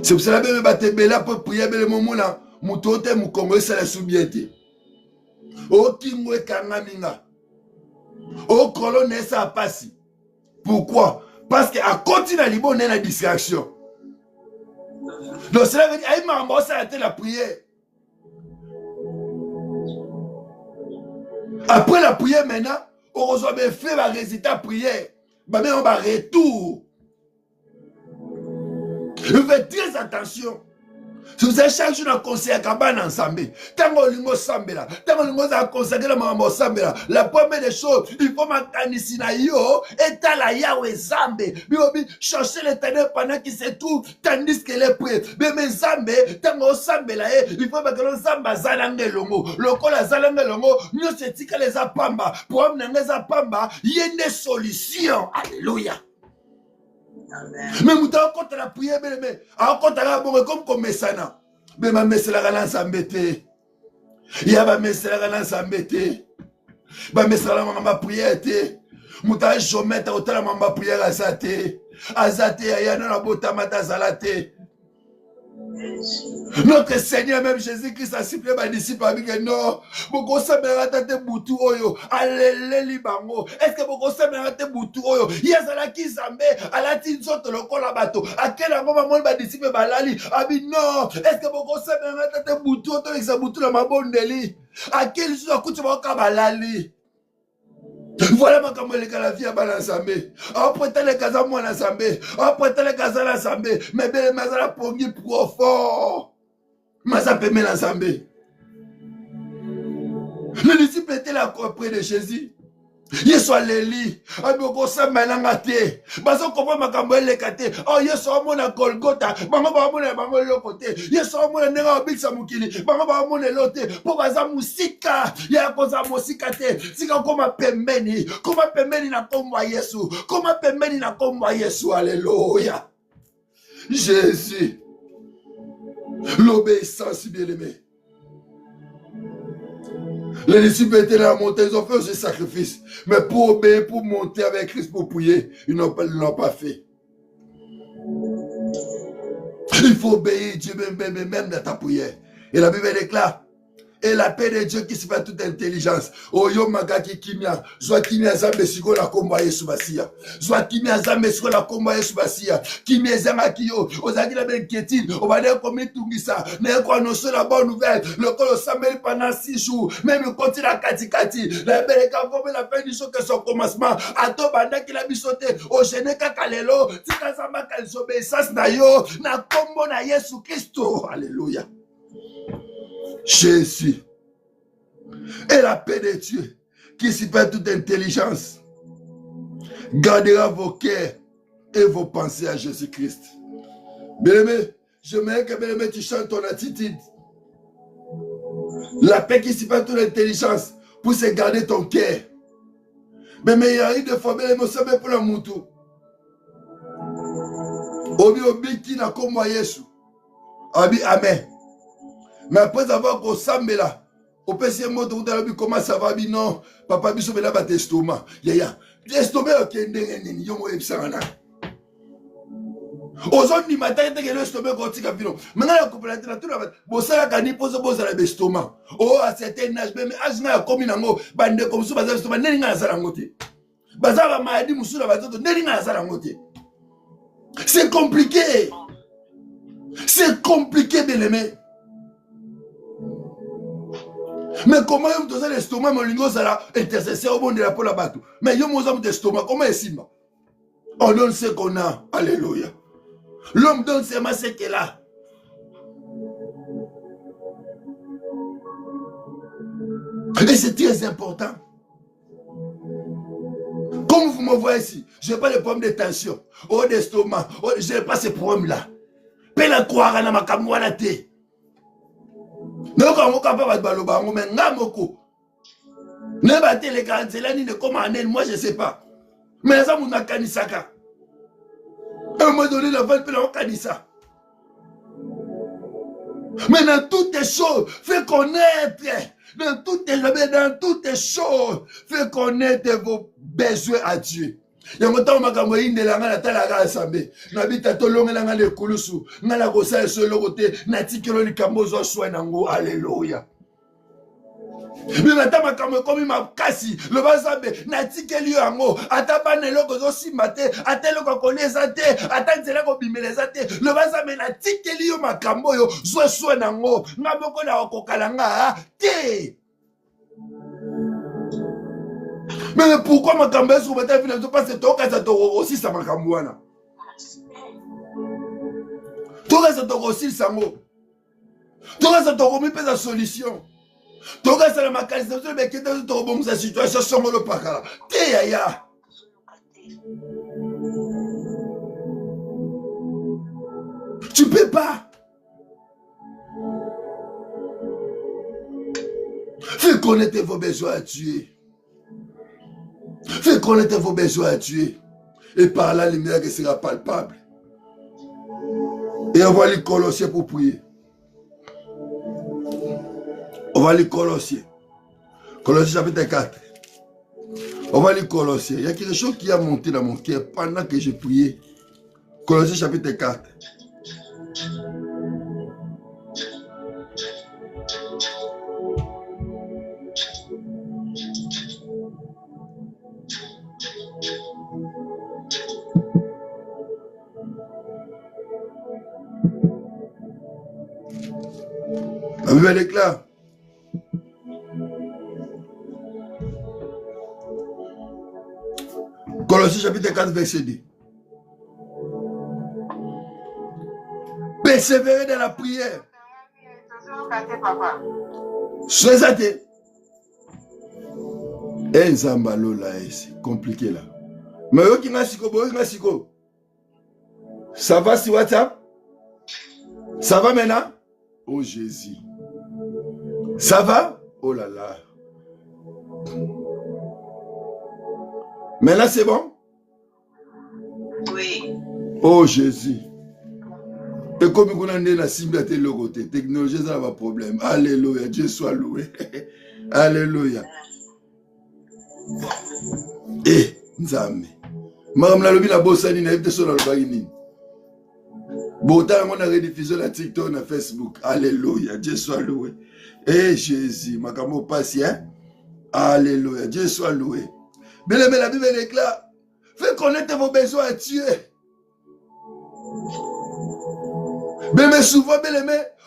C'est pour cela que je vais pour prier, mais le moment là, mon tote, mon Congo, c'est la soubiété. Oh, Kingwe Kangaminga. Oh, colonne, ça passe. Pourquoi? Parce qu'à continuer à l'Ibo, on a la distraction. Donc cela veut dire, il m'a arrêté la prière. Après la prière maintenant, on reçoit bien fait la résultat à prière. Mais on va retour. Je fais très attention. Si vous avez chaque jour un conseil à Kabana ensemble, tant qu'on lingo sambela, tant qu'on lingo a consacré la maman sambela, la première des choses, il faut m'attanissi na yo, et ta la yawe zambe, biobi, chercher l'éternel pendant qu'il se trouve, tandis qu'elle est prêt. Mais zambe, tant qu'on sambela, il faut que l'on zamba zalange longo, lokola zalange longo, nous se tika les apamba, pour amener les apamba, il y a une solution. Alléluia. Mais mouta on compte la prière, mais on compte la bonne comme comme ça. Mais ma messe la galance embêtée. Il y a ma messe la galance embêtée. Bah, mais ça, ma prière, Mouta jometa otala mamba prière azate. Azate ayana na botamata zalate. Notre Seigneur, même Jésus-Christ, a sifflé ma disciple avec non. Boko samera tate butu oyo. Alele libango. Est-ce que boko samera tate butu oyo? Yazala ki zambe. Alati nzoto lokola bato. Akela ngoma mon ba disciple balali. Abi non. Est-ce que boko samera tate butu oyo? Tolekisa butu na mabondeli. Akeli suza kuti baka balali. Voilà ma camarade la vie à balançambe. Après les casas moi l'ensemble. Après les casas l'ensemble. Mais belle mazala pongi profond. Masa peme l'ensemble. Le disciple était là auprès de Jésus. Yesu aleli. Aboko sa malangate. Baso comprend ma camarade kate. Oh Yesu amona Golgotha. Bango ba amona bango lokote. Yesu amona nenga obiksa mukili. Bango ba amona lote. Po baza musika. Ya koza musika te. Sika koma pembeni. Koma pembeni na komwa Yesu. Koma pembeni na komwa Yesu. Alléluia. Jésus. L'obéissance bien-aimé. Les disciples étaient dans la montagne, ils ont fait aussi sacrifice. Mais pour obéir, pour monter avec Christ, pour prier, ils n'ont pas fait. Il faut obéir Dieu même dans ta prière. Et la Bible déclare, et la paix de Dieu qui se fait toute intelligence. Oh yo magaki kimia, soit kimia zambe siko la komba Yesu basia. Soit kimia zambe siko la komba Yesu basia. Kimia zanga kiyo, ozaki la belle kétine, on va dire comme tungisa. Ne ko annoncer la bonne nouvelle. Le col s'amène pendant 6 jours, même le continent kati. La belle ka comme la fin du jour que son commencement. Ato banda ki la bisote, o gene ka kalelo, tika zamba kalisobéissance na yo, na kombo na Yesu Christo. Alléluia. Jésus et la paix de Dieu qui supère toute intelligence gardera vos cœurs et vos pensées à Jésus-Christ. Bien-aimé, je m'aime que bien-aimé tu chantes ton attitude. La paix qui supère toute intelligence pour se garder ton cœur. Mais il y a eu des fois bien-aimé pour la moutou. Obi qui n'a comme moi Yesu. Abi amen. Mais après avoir ressemblé là, au PC mot de comment ça va, non, papa biso là ba testoma. Ya. L'estomac ok ndengeni yo mo ebisana. Aujourd'hui matin que l'estomac kotika bino. Mangala kopela tena tout la bosala kani pose bosala l'estomac. Oh à certain âge même âge na komi nango bande comme ça bazala l'estomac neli nga sala ngote. Bazala maladie musula bazoto neli nga sala ngote. C'est compliqué. C'est compliqué bien aimé. Mais comment vous donnez l'estomac, mon lingo, ça là, intercesseur au monde de la poule à bateau. Mais yo, mon homme d'estomac, comment est-ce que on donne ce qu'on a. Alléluia. L'homme donne seulement ce qu'il a. Et c'est très important. Comme vous me voyez ici, je n'ai pas de problème de tension, ou d'estomac, je n'ai pas ces problèmes-là. Pela croire à ma kamouana te. Non, quand on capable de baloba, on met ngamoko. Ne battez les cancelani de commander, moi je ne sais pas. Mais ça, on a kanisaka. À un moment donné, la vente peut la kanisa. Mais dans toutes les choses, fais connaître. Dans toutes les choses, fais connaître vos besoins à Dieu. Yango tawo makambo inde la ngana tala ga sambe na bita to longa nga le kulusu ngala ko sa so lokote na tikelo likambo zo soin nango. Alléluia. Bima ta makambo komi makasi le basambe na tikeli yango ataba ne loko zo simate atelo ko koneza te atanzela ko bimeleza te le basambe na tikeli yo makambo yo zo soin nango ngaboko na kokalanga te. Mais pourquoi ma campagne sur votre vie ne pas se toquer à ton aussi ça ma campagne? Toquer à ton aussi ça mot. Toquer à ton remis pas la solution. Toquer à la macalisation mais qui dans ton bon sa situation sans le pakala. Te yaya. Tu peux pas. Fais connaître vos besoins à tuer. Fais connaître vos besoins à Dieu. Et par la lumière qui sera palpable. Et on va les Colossiens pour prier. On va les Colossiens. Colossiens chapitre 4. On va lire Colossiens. Il y a quelque chose qui a monté dans mon cœur pendant que j'ai prié. Colossiens chapitre 4. La Bible déclare. Colossiens chapitre 4, verset 2. Persévérer dans la prière. Soyez athées. C'est compliqué là. Mais ça va sur WhatsApp? Ça va maintenant? Oh Jésus. Ça va? Oh là là. Maintenant c'est bon? Oui. Oh Jésus. Et comme on a la cible de l'autre côté, technologie, ça n'a pas de problème. Alléluia, Dieu soit loué. Alléluia. Eh, Nzame. Madame la lobby la bossani na évité sur le bagini. Bota on a rediffusé la TikTok na Facebook. Alléluia, Dieu soit loué. Eh Jésus, makamo patient. Alléluia, Dieu soit loué. Mais la Bible déclare, faites connaître vos besoins à Dieu. Mais souvent,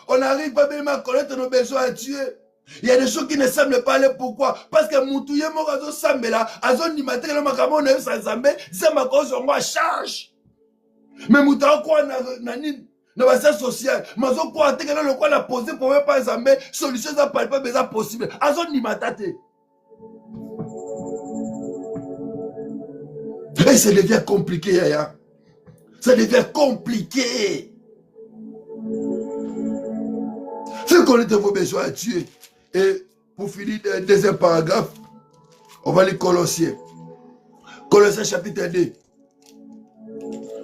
on n'arrive pas à connaître nos besoins à Dieu. Il y a des choses qui ne semblent pas aller. Pourquoi? Parce que Moutouye Morazo Sambela, Azon Nimate, le Makamon, Sanzambe, Zamakos, on va charge. Mais Moutouye, quoi, Nanine, dans la science sociale, Mazo, quoi, le quoi, la posé pour même pas Zambé, solution, ça parle pas, mais ça possible. Azon Nimatate. Et ça devient compliqué, Yaya. Ça devient compliqué. Faites connaître vos besoins à Dieu. Et pour finir le deuxième paragraphe, on va lire Colossiens. Colossiens chapitre 2.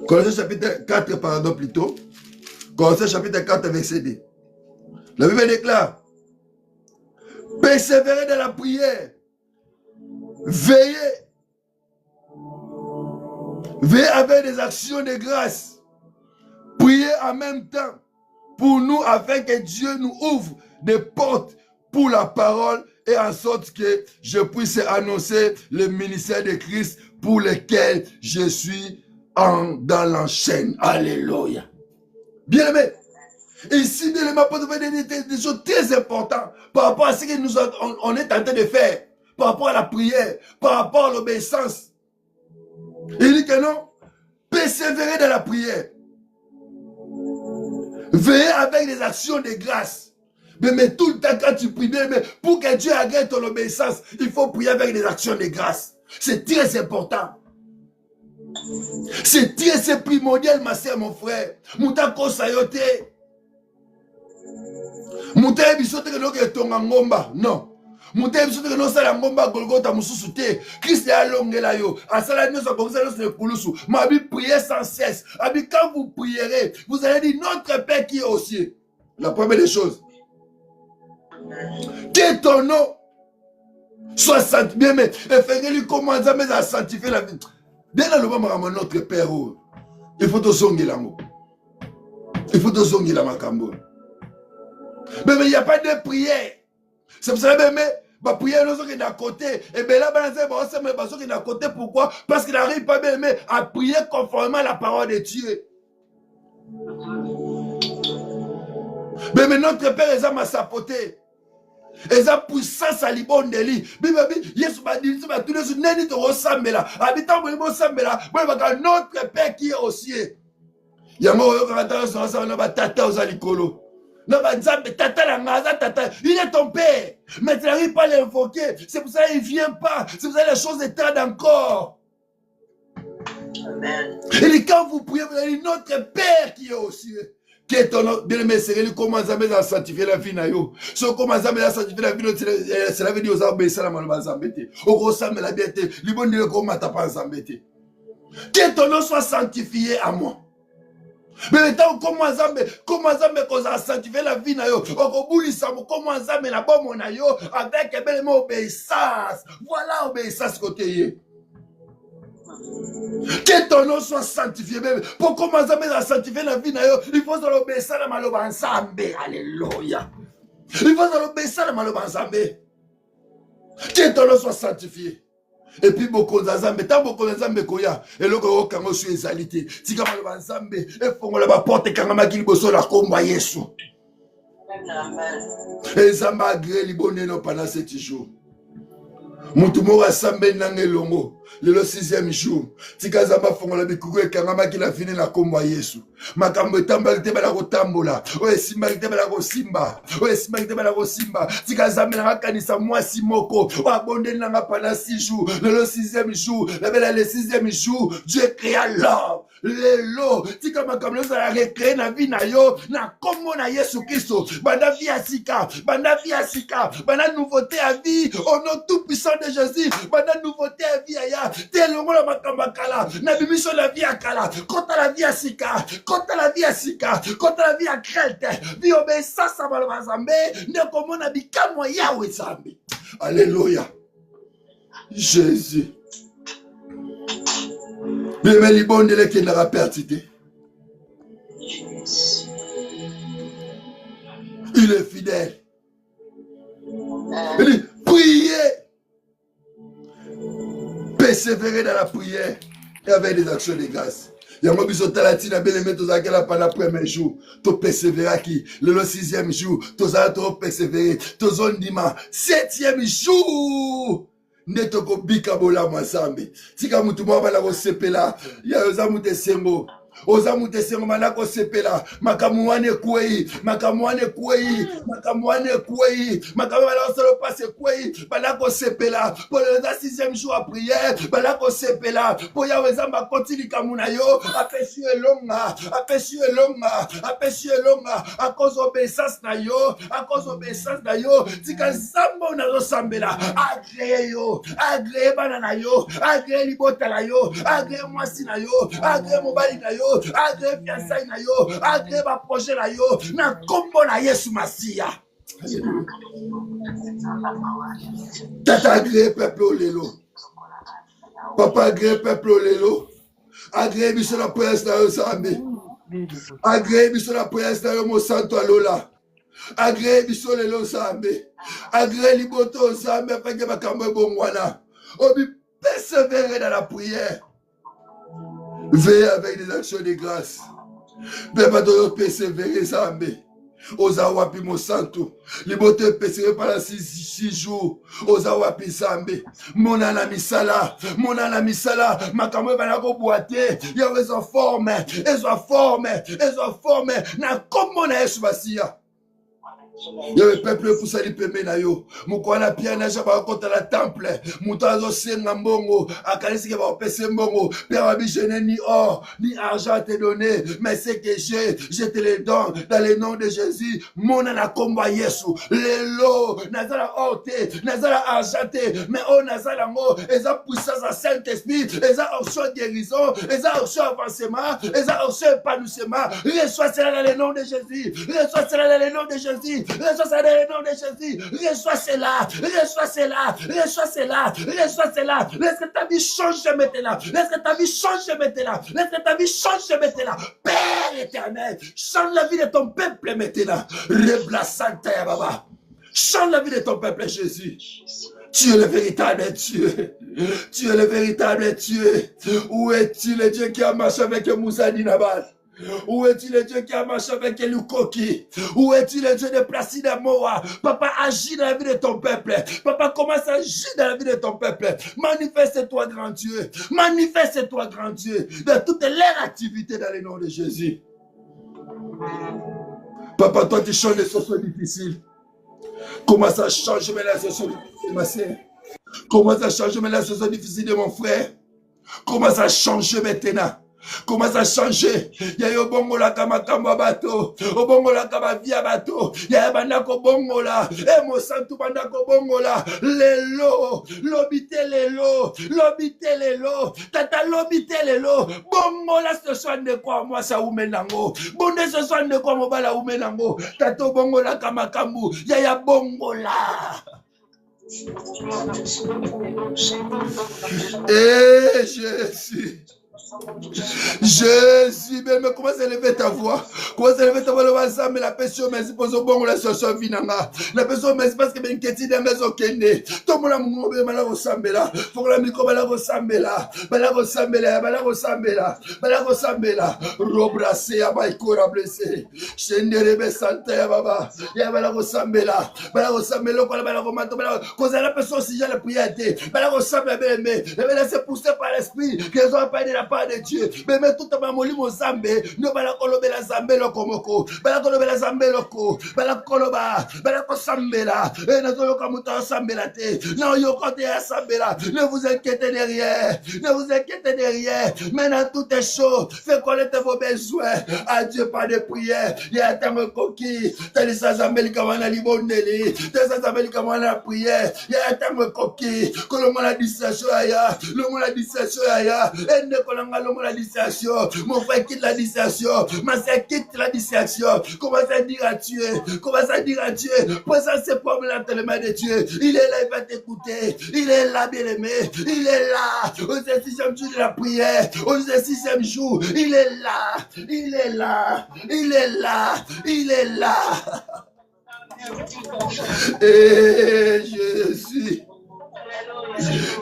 Colossiens chapitre 4, pardon plutôt. Colossiens chapitre 4, verset 2. La Bible déclare, persévérez dans la prière. Veillez. Veillez avec des actions de grâce. Priez en même temps pour nous afin que Dieu nous ouvre des portes pour la parole et en sorte que je puisse annoncer le ministère de Christ pour lequel je suis dans l'enchaîne. Alléluia. Bien aimé. Ici, bien aimé, pour des choses très importantes par rapport à ce que on est en train de faire, par rapport à la prière, par rapport à l'obéissance. Il dit que non, persévérez dans la prière. Veillez avec des actions de grâce. Mais tout le temps quand tu pries, mais pour que Dieu agrée ton obéissance, il faut prier avec des actions de grâce. C'est très important. C'est primordial, ma soeur, mon frère. Mouta kosayote. Mouta ebisote que l'on est ton ngomba. Non. Mouta ebisote que l'on sala ngomba golgota mususu te. Christ est allongé là yo. Asala nyosa komisa nyosa ne kulusu. Ma Bible priez sans cesse. Abi quand vous prierez, vous allez dire notre Père qui est aux cieux. La première des choses. Que ton nom soit sanctifié. Bien, mais fais-lui comment à sanctifier la vie. Dès là, le moment notre Père, il faut te songer l'amour. Il faut te songer la macambo. Mais il n'y a pas de prière. C'est pour ça que ma prière est à côté. Et bien là, qui est à côté. Pourquoi? Parce qu'il n'arrive pas bien à prier conformément à la parole de Dieu. Mais notre Père est à sapoter. Et ça puissance à l'ibon de lui. Yesu m'a dit, tous les jours, n'est-ce pas ressemble là. Habitant pour ressemble là. Notre Père qui est au ciel. Il y a un tata aux alikolo. Il est ton Père. Mais tu n'arrives pas à l'invoquer. C'est pour ça qu'il ne vient pas. C'est pour ça que les choses étendent encore. Amen. Il dit, quand vous priez, vous allez dire, notre Père qui est au ciel. Qui est ton nom, bien aimé, c'est comment ça à sanctifier la vie na yo. So comment ça à sanctifier la vie, c'est la vie de Zambé, c'est la malheureuse Zambé. Au gros ça me la biété, le bon Dieu comment t'as pas Zambé. Que ton nom soit sanctifié à moi. Mais le temps comment Nzambe koza sanctifier la vie na yo, okobulisa comment Nzambe na bomo na yo avec belle obéissance. Voilà obéissance côté yé. Que ton nom soit sanctifié, bébé. Pour comment Nzambe a sanctifié la vie na yo, il faut que l'obéissance na maloba Nzambe. Alléluia. Il faut que l'obéissance na maloba Nzambe. Que ton nom soit sanctifié. Et puis beaucoup d'Azambe, tant beaucoup d'Azambe koya, et le gros kango sur les alités. Si comme le Banzambe, et fongo la porte kangama qui bosso la comba Yesu. Et Zamba agré libonné non pendant 7 jours. Mutumo rassemble nangelongo. Le 6e jour, tika Zamba fongo la bikugu et kangama qui la fini la comba Yesu. Makambo tambalite bala ko tambola. Oye simbalite bala ko simba. Oye simbalite bala ko simba. Tika Zamba na kanisa mwasi moko. O abonde nanga pendant 6 jours. Le 6e jour, le 6e jour, Dieu créa l'homme. Lelo, tika makambo za recréer na vie na yo, na komo na Yesu Christo. Banda vie asika, banda nouveauté à vie au nom tout puissant de Jésus. Banda nouveauté à vie aya. Telongo la makamba kala, na bibiso la vie akala. Kota la vie asika. Quand la vie à Sika, quand la vie à Crète, vie obéissance à Malabazambe, ne comment on bikamo Yahweh Zambe. Alléluia. Jésus. Bien, mais les bons délais qui n'aura pertité. Il est fidèle. Il dit, priez. Persévérer dans la prière et avec des actions de grâce. Yango biso talatina beleme tozakela pendant premier jour to persévérer qui le 6e jour tozala to persévérer tozondima 7e jour neto ko bika bola masambe tika mutu mwa bala ko sepela ya ozamu te sengo ozamu te sengo manako sepela makamuane kwei makamuane makamala solo passe kwei banako sepela pour le 6e jour à prière banako sepela pour ya wezamba continue kamuna yo apesi elonga à cause obéissance na yo tika sambo na zo sambela agré bana na yo agré libota na yo agré mwasi na yo agré mobali na yo agré fiançailles na yo agré ba projet na yo na kombo na Yesu Masia. Tata agré peuple olelo. Papa agré peuple olelo. Agré biso la prière na yo Zambe. Agré biso la prière na yo mo santo alola. Agré biso lelo Zambe. Agré liboto Zambe fake bakambo bongwana. Obi persévérer dans la prière. Veillez avec des actions de grâce. Papa doit persévérer Zambe. Ozawapi mo santo. Libote persévérer pendant 6 jours. Ozawapi Zambe. Monana misala. Makamwe banako boite. Y'a ils ont formé. Na komo na Yesu Masia. Le peuple pour ça l'ipeme na yo mukwana pia na jaba kota la temple mutazo senga mbongo akalisi ke ba pese mbongo père abijene ni or ni argent te donné mais c'est que je te les donne dans le nom de Jésus mona na komba Yesu lelo nazala orte nazala argenté mais on nazala ngo eza puissance à Saint-Esprit eza option guérison eza option avancement eza option épanouissement reçois cela dans le nom de Jésus reçois cela dans le nom de Jésus. Reçois cela dans le nom de Jésus. Reçois cela. Laisse que ta vie change maintenant. Père éternel, change la vie de ton peuple maintenant. Rebla Santa ya Baba. Change la vie de ton peuple, Jésus. Tu es le véritable Dieu. Où es-tu le Dieu qui a marché avec Moussa Dinabal? Où est-il le Dieu qui a marché avec Elukoki? Où est-il le Dieu de Placide Moa? Papa, agis dans la vie de ton peuple. Papa, commence à agir dans la vie de ton peuple. Manifeste-toi, grand Dieu. De toutes les activités dans le nom de Jésus. Papa, toi, tu changes les situations difficiles. Commence à changer la situation difficile, ma sœur. Commence à changer la situation difficile de mon frère. Commence à changer maintenant. Commence à changer. Ya yo bongo la kama kama bato. O bongo la kama via bato. Ya bandako bongo la. E mo santu bandako bongo la. Lelo. Lobite lelo. Lobite lelo. Tata lobite lelo. Bongo la ce soir de quoi moi ça umenango. Bonde ce soir de quoi mo bala umenango. Tato bongo la kama kambu. Ya bongo la. Eh Jésus. Jésus, mais comment s'élever ta voix? Comment s'élever ta voix? Le WhatsApp, mais la personne, mais c'est pour ce bon, la chanson vinanga. La personne, mais c'est parce que ben keti de maison kende. Tout le monde a mon bébé, malade au sambela. Faut que la micro malade au sambela. Malade au sambela, malade au sambela. Malade au sambela. Robrassé, abaïkoura blessé. Chenderebe santé, baba. Ya malade au sambela. Malade au sambela, quoi, malade au mato, malade. Cause la personne, si j'ai la prière, malade au sambela, mais laissez pousser par l'esprit, qu'ils ont pas de la part de Dieu. Mais tout à moli mon zambe, ne bala kolobe la zambe lo komoko, bala kolobe la zambe loko, bala koloba, bala ko sambela, et ne tolo kamuta sambela te, non yo kote ya sambela, ne vous inquiétez de rien, ne vous inquiétez de rien, maintenant tout est chaud, faites connaître vos besoins, à Dieu par des prières, il y a un terme coquille, tel sa zambeli kamana libondeli, tel sa zambeli kamana prière, il y a un terme coquille, que le monde a dit ça, le monde a dit ça, et ne kolanga le monde a dit ça, mon frère quitte la distraction, ma soeur quitte la distraction, commence à dire à Dieu, commence à dire à Dieu, présente ses problèmes dans les mains de Dieu, il est là, il va t'écouter, il est là, bien aimé, il est là, au 6e jour de la prière, au 6e jour, il est là, il est là, il est là, il est là. Et Jésus,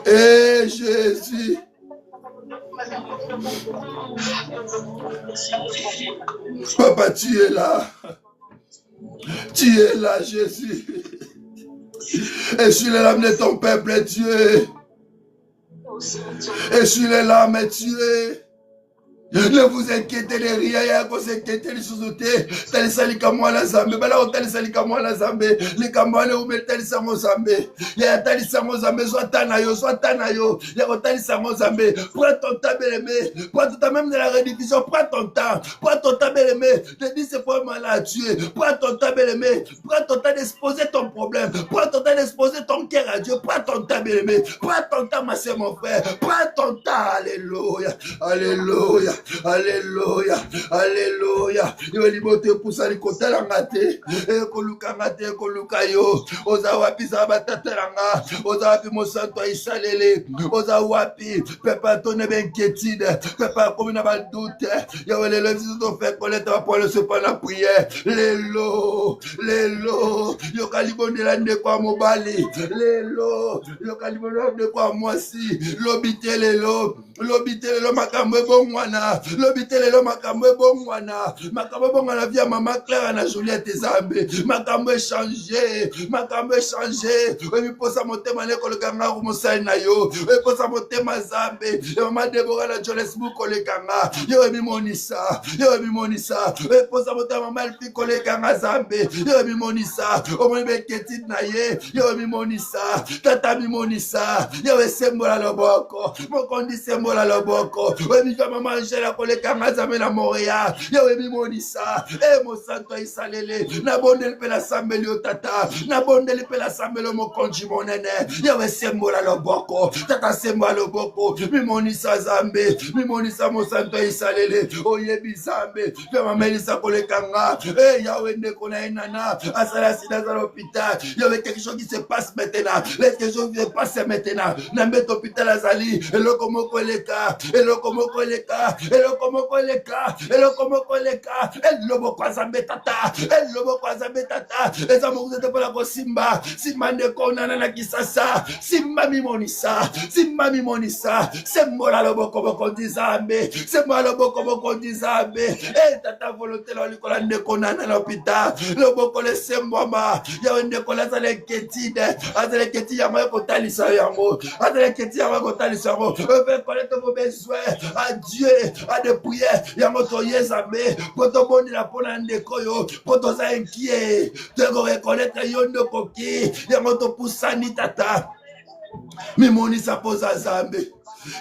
et Jésus. Papa, tu es là. Tu es là, Jésus. Et sur les lames de ton peuple, Dieu. Et sur les lames, Dieu. Ne vous inquiétez de rien, il y a qu'on s'inquiète de sous-outé. Tel sali kamwa la zambe, bala o tel sali kamwa la zambe. Les kamwa ne ou met tel samo zambe. Il y a tel samo zambe, soit tanayo, soit tanayo. Il y a tel samo zambe. Prends ton temps, bien-aimé. Prends ton temps, même de la rediffusion, prends ton temps. Prends ton temps, bien-aimé. Ne dis c'est pas mal à Dieu. Prends ton temps, bien-aimé. Prends ton temps d'exposer ton problème. Prends ton temps d'exposer ton cœur à Dieu. Prends ton temps, bien-aimé. Prends ton temps, ma soeur, mon frère. Prends ton temps, alléluia. Alléluia. Alléluia, alléluia. Yo libote poussa li kotela ngate. E koluka ngate koluka yo. Oza wapi za batateranga. Oza wapi mosanto isalele. Oza wapi pepa tone benquiétude. Pepa comme na ba doute. Yo le leviso to fait connaître va pour le se pas la prière. Lelo, lelo. Yo kalibonde la nde kwa mobali. Lelo, yo kalibonde la nde kwa mwasi. Lobite lelo. Lobite lelo makambo bongwana. Lobite lelo makambo bongwana. Makambo bongwana via mama Claire na Juliette Zambe. Makambo échangé. Makambo échangé. Oui, posa motema ne kolekanga kumosai na yo. Oui, posa motema Zambe. Mama Deborah na Johannesburg kolekanga. Yo mi monisa. Yo mi monisa. Oui, posa motema mama Elfi kolekanga Zambe. Yo mi monisa. O mo beketi na ye. Yo mi monisa. Tata mi monisa. Yo sembola loboko. Mo kondi sembola loboko. Oui, mi mama Angela kolekanga Zambe na Montréal. Yo mi monisa. E mo santo isalele. Na bondel pe la sambeli o tata. Na bondel pe la sambeli mo konji monene. Yo sembola loboko. Tata sembola loboko. Mi monisa Zambe. Mi monisa mo santo isalele. Oyebi Zambe. Pe mamelisa kolekanga. Eh Yahweh ne kona inana. Asala sida dans l'hôpital. Il y avait quelque chose qui se passe maintenant. Quelque chose qui se passe maintenant. Nambet hôpital azali. Elo komoko leka. Elo komoko leka. Elo komoko leka. Elo komoko leka. Elo boko Zambe tata. Elo boko Zambe tata. Eza mo vous êtes pas la simba. Simba ne kona na kisasa. Simba mi monisa. Simba mi monisa. Sembola lo boko boko Zambe. Sembola lo boko boko Zambe. Eh tata volonté la likola ne kona na l'hôpital. Lo boko le semboma. Ya wende kola za le ketide. Azale ketide ya mo ko talisa yango. Azale ketide ya mo ko talisa yango. Faites connaître vos besoins à Dieu, à des prières. Yango to Zambe. Poto boni la pona ndeko yo. Poto za inquiet. Tu reconnaître yondo koki. Yango to pusani tata. Mi monisa poza Zambe.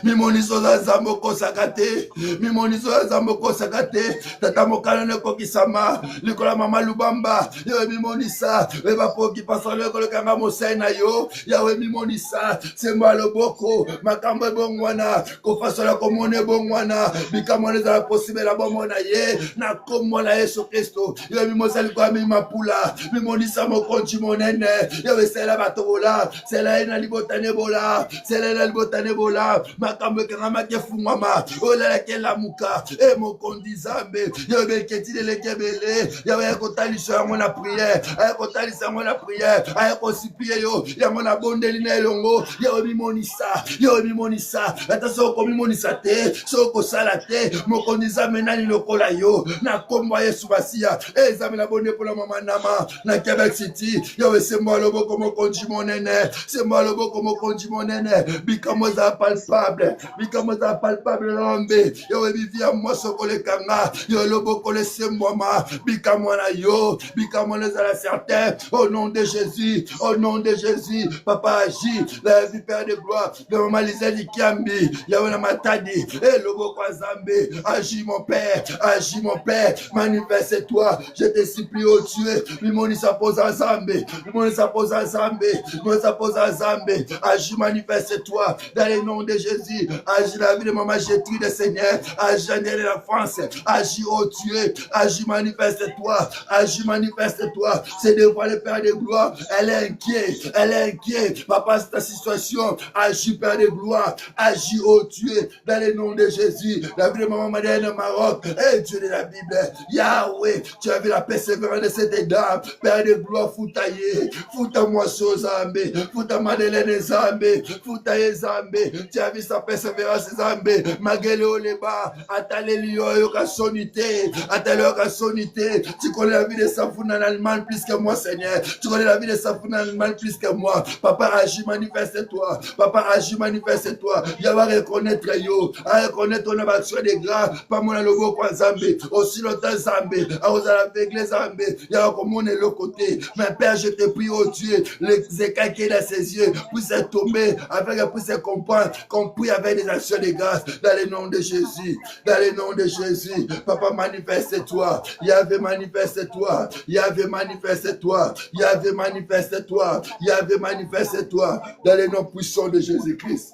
Mimoniso za zambo kosakate. Mimoniso za zambo kosakate. Tata mokana ne kokisama. Likola mama lubamba. Yawe mimonisa. Eba poki pasale kolo kanga mosena yo. Yawe mimonisa. Semba loboko. Makambo bongwana. Kofasola komone bongwana. Bikamone za possible la bomona ye. Na komona Yesu Kristo. Yawe mimosa likola mimapula. Mimonisa mokonchi monene. Yawe sela batobola. Sela ina libotane bola. Sela ina libotane bola. Makambo kanga kefungwama. Ola kela muka. E mokondi zambe. Yawe ketile lekebele. Yawe kotalisa yango na prière. Yawe kotalisa yango na prière. Yawe kosipie yo. Yango na bondeli na elongo. Yawe mimonisa. Yawe mimonisa. Ata soko mimonisa te. Soko sala te. Mokondi zambe nani lokola yo. Na kombo Yesu basia. E zambe na bonde pour la mama nama. Na Quebec City. Yawe sembo loboko mokonji monene. Sembo loboko mokonji monene. Bikamoza palpable. Bikamoza palpable lambe. Yawe bivia mosoko le kanga. Yawe loboko le semboma. Bikamona yo. Bikamona zala certain. Au nom de Jésus. Au nom de Jésus. Papa agit. La vie Père de gloire. De maman Liseli Kiambi. Yawe na matadi. Et loboko azambe. Agis mon Père. Agis mon Père. Manifeste-toi. Je te supplie au Dieu. Mimoni s'appose à Zambé. Mimoni s'appose à Zambé. Mimoni s'appose à Zambé. Agis, manifeste-toi. Dans le nom de Jésus. Agis la vie de maman Gétrude de Seigneur. Agis dans la France. Agis au Dieu. Agis, manifeste-toi. Agis, manifeste-toi. C'est devant le Père de gloire. Elle est inquiète. Elle est inquiète. Papa, c'est ta situation. Agis, Père de gloire. Agis au Dieu. Dans le nom de Jésus. La vie de maman Madeleine au Maroc. Et Dieu de la Bible. Yahweh. Tu as vu la persévérance de cette dame. Père de gloire, foutaillé. Fouta-moi so Zambé. Fouta Madeleine Zambé. Foutaye Zambé. Tu as vu sa persévérance Zambé. Magele Oleba. Atale Lio Yoka Sonité. Atale Yoka Sonité. Tu connais la vie de Safouna en Allemagne plus que moi, Seigneur. Tu connais la vie de Safouna en Allemagne plus que moi. Papa, agis, manifeste-toi. Papa, agis, manifeste-toi. Yava reconnaître yo. À reconnaître ton action des gras. Pas mon logo quoi Zambé. Aussi longtemps Zambé. À vous à l'aveugle Zambé. Yava comme on est le côté. Mais Père, je te prie, oh Dieu. Les écailles qui est dans ses yeux. Puisse tomber. Avec puisse comprendre. Qu'on prie avec des actions de grâce. Dans le nom de Jésus. Dans le nom de Jésus. Papa, manifeste-toi. Yahvé, manifeste-toi. Yahvé, manifeste-toi. Yahvé, manifeste-toi. Yahvé, manifeste-toi. Dans le nom puissant de Jésus-Christ.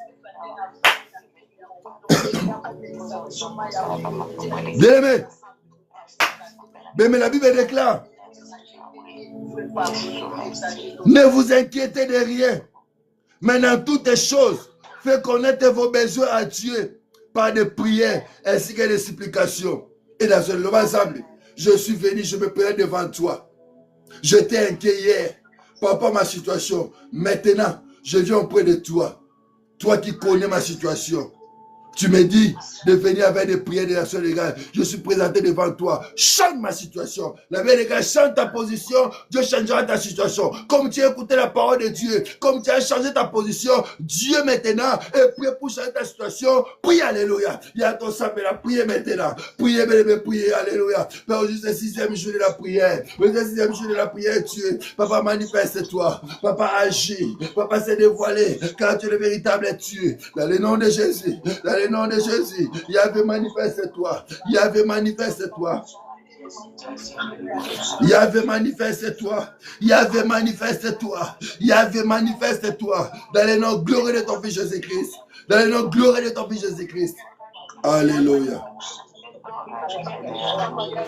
Bien-aimé. Mais la Bible déclare. Ne vous inquiétez de rien. Mais dans toutes les choses, faites connaître vos besoins à Dieu par des prières ainsi que des supplications. Et dans ce moment ensemble, je suis venu, je me présente devant toi. J'étais inquiet hier par rapport à ma situation. Maintenant, je viens auprès de toi. Toi qui connais ma situation. Tu me dis de venir avec des prières de l'action légale. Je suis présenté devant toi. Change ma situation. La vie légale, change ta position. Dieu changera ta situation. Comme tu as écouté la parole de Dieu, comme tu as changé ta position, Dieu maintenant est prêt pour changer ta situation. Prie, alléluia. Il y a ton sang, mais la prière maintenant. Priez, priez, alléluia. Père, juste le 6e jour de la prière. Le 6e jour de la prière, Dieu. Papa, manifeste-toi. Papa, agis. Papa, s'est dévoilé. Car tu es le véritable Dieu. Dans le nom de Jésus. Dans le nom de Jésus, Yahvé, manifeste-toi. Yahvé, manifeste-toi. Yahvé, manifeste-toi. Yahvé, manifeste-toi. Yahvé, manifeste-toi. Dans le nom glorieux de ton Fils Jésus-Christ. Dans le nom glorieux de ton Fils Jésus-Christ. Alléluia.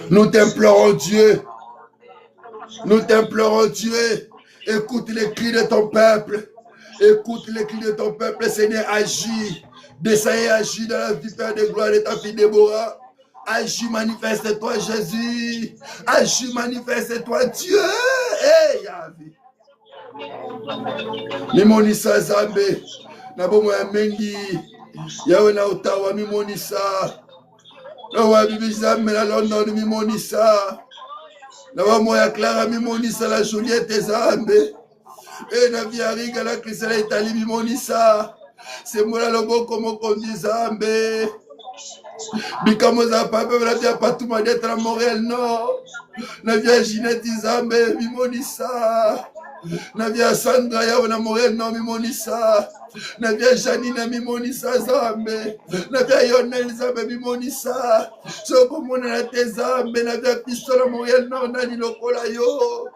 Nous t'implorons Dieu. Nous t'implorons Dieu. Écoute les cris de ton peuple. Écoute les cris de ton peuple, Seigneur, agis. Descends, agis dans la vie, Père de gloire de ta fille Déborah. Agis, manifeste-toi, Jésus. Agis, manifeste-toi, Dieu. Hey, Yahvé. Mimonisa Zambé. Nabo moya mengi. Yawe na Ottawa, Mimonisa. Nawa Bibi Zambé, la London, Mimonisa. Nawa moya Clara, Mimonisa, la Juliette Zambé. Et na Viariga, la Christelle Italie, Mimonisa. C'est moi le bon comme on dit Zambé. Bikamo za papa la via patuma d'être à Montréal non. Na via Ginette Zambé Mimonisa. Na via Sandra ya na Montréal non Mimonisa. na vya Janine mimonisa zambe, na vya Yonel zambe mimonisa, soko mona na te zambe, na vya pistola Montréal na nilokola yo,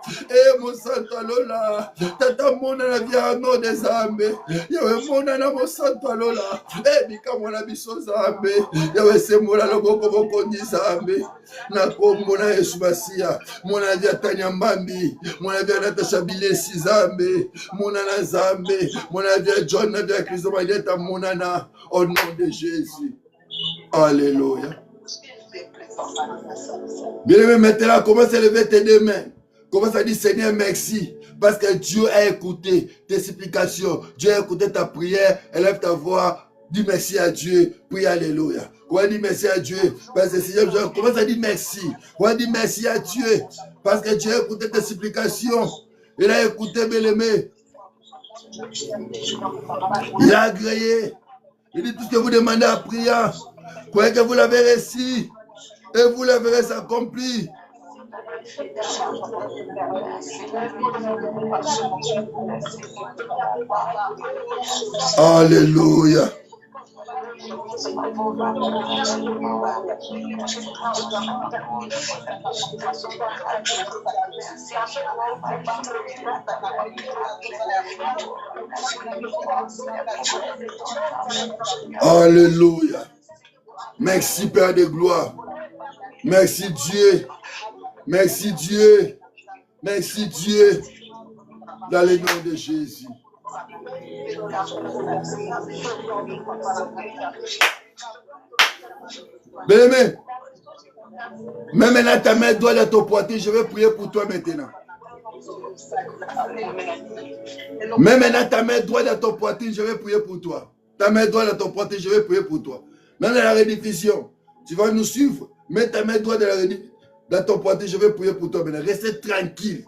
mon santo alola, tata mona na vya ano de zambe, yawe mona na mo santo alola, bika mona biso zambe, yawe se mona loboko bokondi zambe, na kombo na Yesu Masia, mona vya Tanya Mbambi, mona vya Natasha Bilesi zambe, mona na zambe, mona vya John na vya Christo Mageta mona na, au nom de Jésus. Alléluia. Bien-aimé, maintenant, commence à lever tes deux mains. Commence à dire, Seigneur, merci. Parce que Dieu a écouté tes supplications. Dieu a écouté ta prière. Élève ta voix. Dis merci à Dieu. Prie Alléluia. On va dire merci à Dieu. Parce que Seigneur, commence à dire merci. On va dire merci à Dieu. Parce que Dieu a écouté tes supplications. Il a écouté, bien-aimé. Il a agréé. Il dit tout ce que vous demandez à prier. Croyez que vous l'avez reçu. Et vous le verrez accompli. Alléluia. Alléluia. Merci Père de gloire. Merci Dieu. Merci Dieu. Merci Dieu. Dans le nom de Jésus. Bien-aimé, même maintenant ta main doit dans ton poitrine. Je vais prier pour toi maintenant. Même maintenant ta main doit dans ton poitrine. Je vais prier pour toi. Ta main doit dans ton poitrine. Je vais prier pour toi. Même dans la rediffusion, tu vas nous suivre. Mets ta main droite dans ton poitrine, je vais prier pour toi. Maintenant, restez tranquille.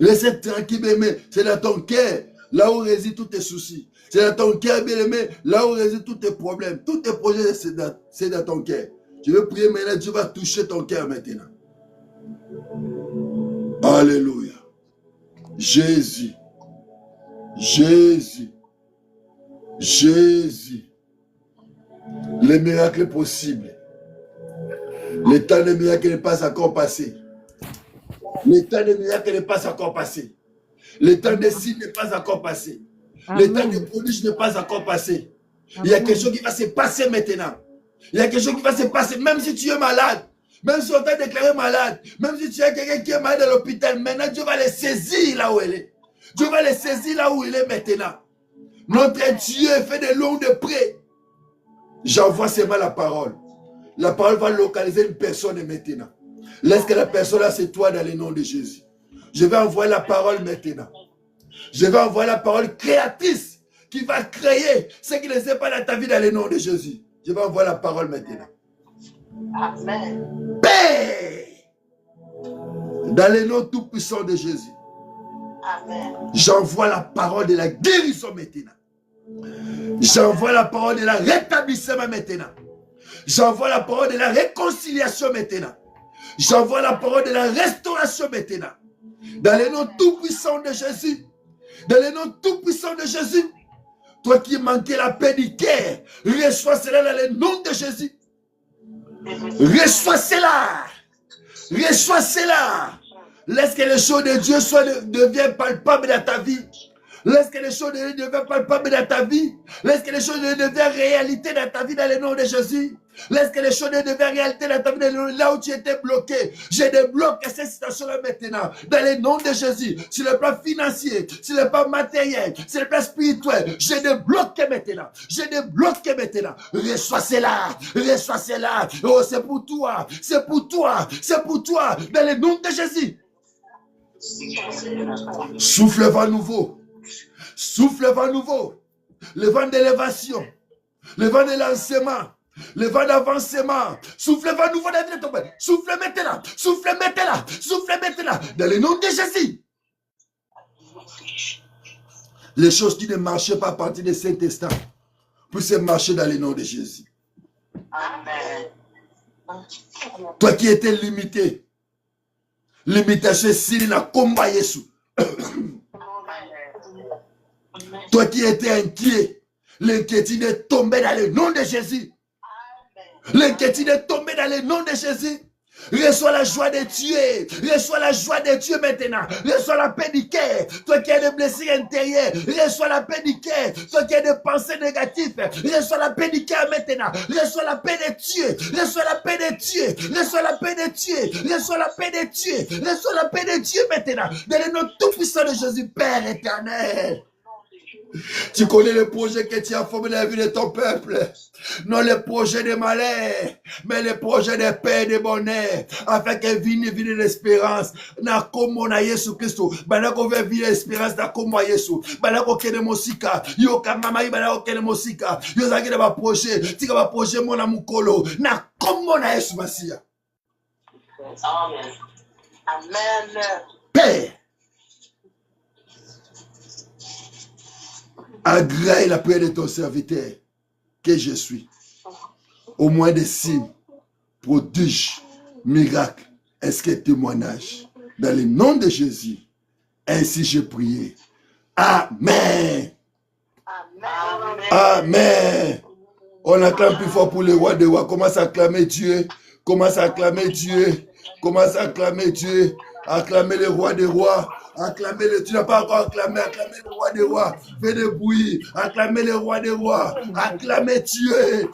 Restez tranquille, bien-aimé. C'est dans ton cœur, là où résident tous tes soucis. C'est dans ton cœur, bien-aimé, là où résident tous tes problèmes. Tous tes projets, c'est dans ton cœur. Je vais prier maintenant, Dieu va toucher ton cœur maintenant. Alléluia. Jésus. Jésus. Jésus. Le miracle est possible. Le temps de miracle n'est pas encore passé. Le temps de miracle n'est pas encore passé. Le temps de signes n'est pas encore passé. Le temps de prodige n'est pas encore passé. Il y a quelque chose qui va se passer maintenant. Il y a quelque chose qui va se passer, même si tu es malade. Même si on t'a déclaré malade. Même si tu as quelqu'un qui est malade à l'hôpital. Maintenant, Dieu va le saisir là où il est. Dieu va le saisir là où il est maintenant. Notre Dieu fait de loin de près. J'envoie seulement la parole. La parole va localiser une personne maintenant. Laisse que la personne là, c'est toi dans le nom de Jésus. Je vais envoyer la parole maintenant. Je vais envoyer la parole créatrice qui va créer ce qui ne sait pas dans ta vie dans le nom de Jésus. Je vais envoyer la parole maintenant. Amen. Père, dans le nom tout puissant de Jésus. Amen. J'envoie la parole de la guérison maintenant. J'envoie la parole de la rétablissement maintenant. J'envoie la parole de la réconciliation maintenant. J'envoie la parole de la restauration maintenant. Dans le nom tout puissant de Jésus. Dans le nom tout puissant de Jésus. Toi qui manquais la paix du cœur, reçois cela dans le nom de Jésus. Reçois cela. Reçois cela. Laisse que les choses de Dieu deviennent palpables dans ta vie. Laisse que les choses de Dieu deviennent palpables dans ta vie. Laisse que les choses de Dieu deviennent réalité dans ta vie dans le nom de Jésus. Laisse que les choses de Dieu deviennent réalité dans ta vie là où tu étais bloqué. Je débloque cette situation-là maintenant. Dans le nom de Jésus. Sur le plan financier, sur le plan matériel, sur le plan spirituel. Je débloque maintenant. Je débloque maintenant. Reçois cela. Reçois cela. Oh, c'est pour toi. C'est pour toi. C'est pour toi. Dans le nom de Jésus. Souffle vent nouveau. Souffle vent nouveau. Le vent d'élévation. Le vent de lancement. Le vent d'avancement. Souffle vent nouveau dans ton père. Souffle maintenant. Souffle maintenant. Souffle maintenant. Dans le nom de Jésus. Les choses qui ne marchaient pas à partir de Saint-Testament puissent marcher dans le nom de Jésus. Amen. Toi qui étais limité. Limitation, s'il n'a combat Jésus. Amen. Toi qui étais inquiet, l'inquiétude est tombée dans le nom de Jésus. L'inquiétude est tombée dans le nom de Jésus. Reçois la joie de Dieu. Reçois la joie de Dieu maintenant. Reçois la paix du cœur. Toi qui as des blessures intérieures, reçois la paix du cœur. Toi qui as des pensées négatives, reçois la paix du cœur maintenant. Reçois la paix de Dieu. Reçois la paix de Dieu. Reçois la paix de Dieu. Reçois la paix de Dieu. Reçois la paix de Dieu maintenant. Dans le nom tout puissant de Jésus, Père éternel. Tu connais le projet que tu as formé dans la vie de ton peuple. Non les projets de malheur, mais les projets de paix et de bonheur. Afin que vienne l'espérance. Na komo na Yesu Christo. Bana ko veut vivre l'espérance na komo Yesu. Bana ko kene mosika. Yo kamama yi bana ko kene mosika. Yo zaki na ba projet. Tika ba projet mona mukolo. Na komo na Yesu Masia. Amen. Amen. Père. Agrée la prière de ton serviteur que je suis. Au moins des signes, prodiges, miracles, est-ce que témoignages. Dans le nom de Jésus, ainsi j'ai prié. Amen. Amen. Amen. On acclame plus fort pour le roi des rois. Commence à acclamer Dieu. Commence à acclamer Dieu. Commence à acclamer Dieu. Acclamer le roi des rois. Acclamez le, tu n'as pas encore acclamé, acclamez le roi des rois, fais des bruits, acclamez le roi des rois, acclamez Dieu,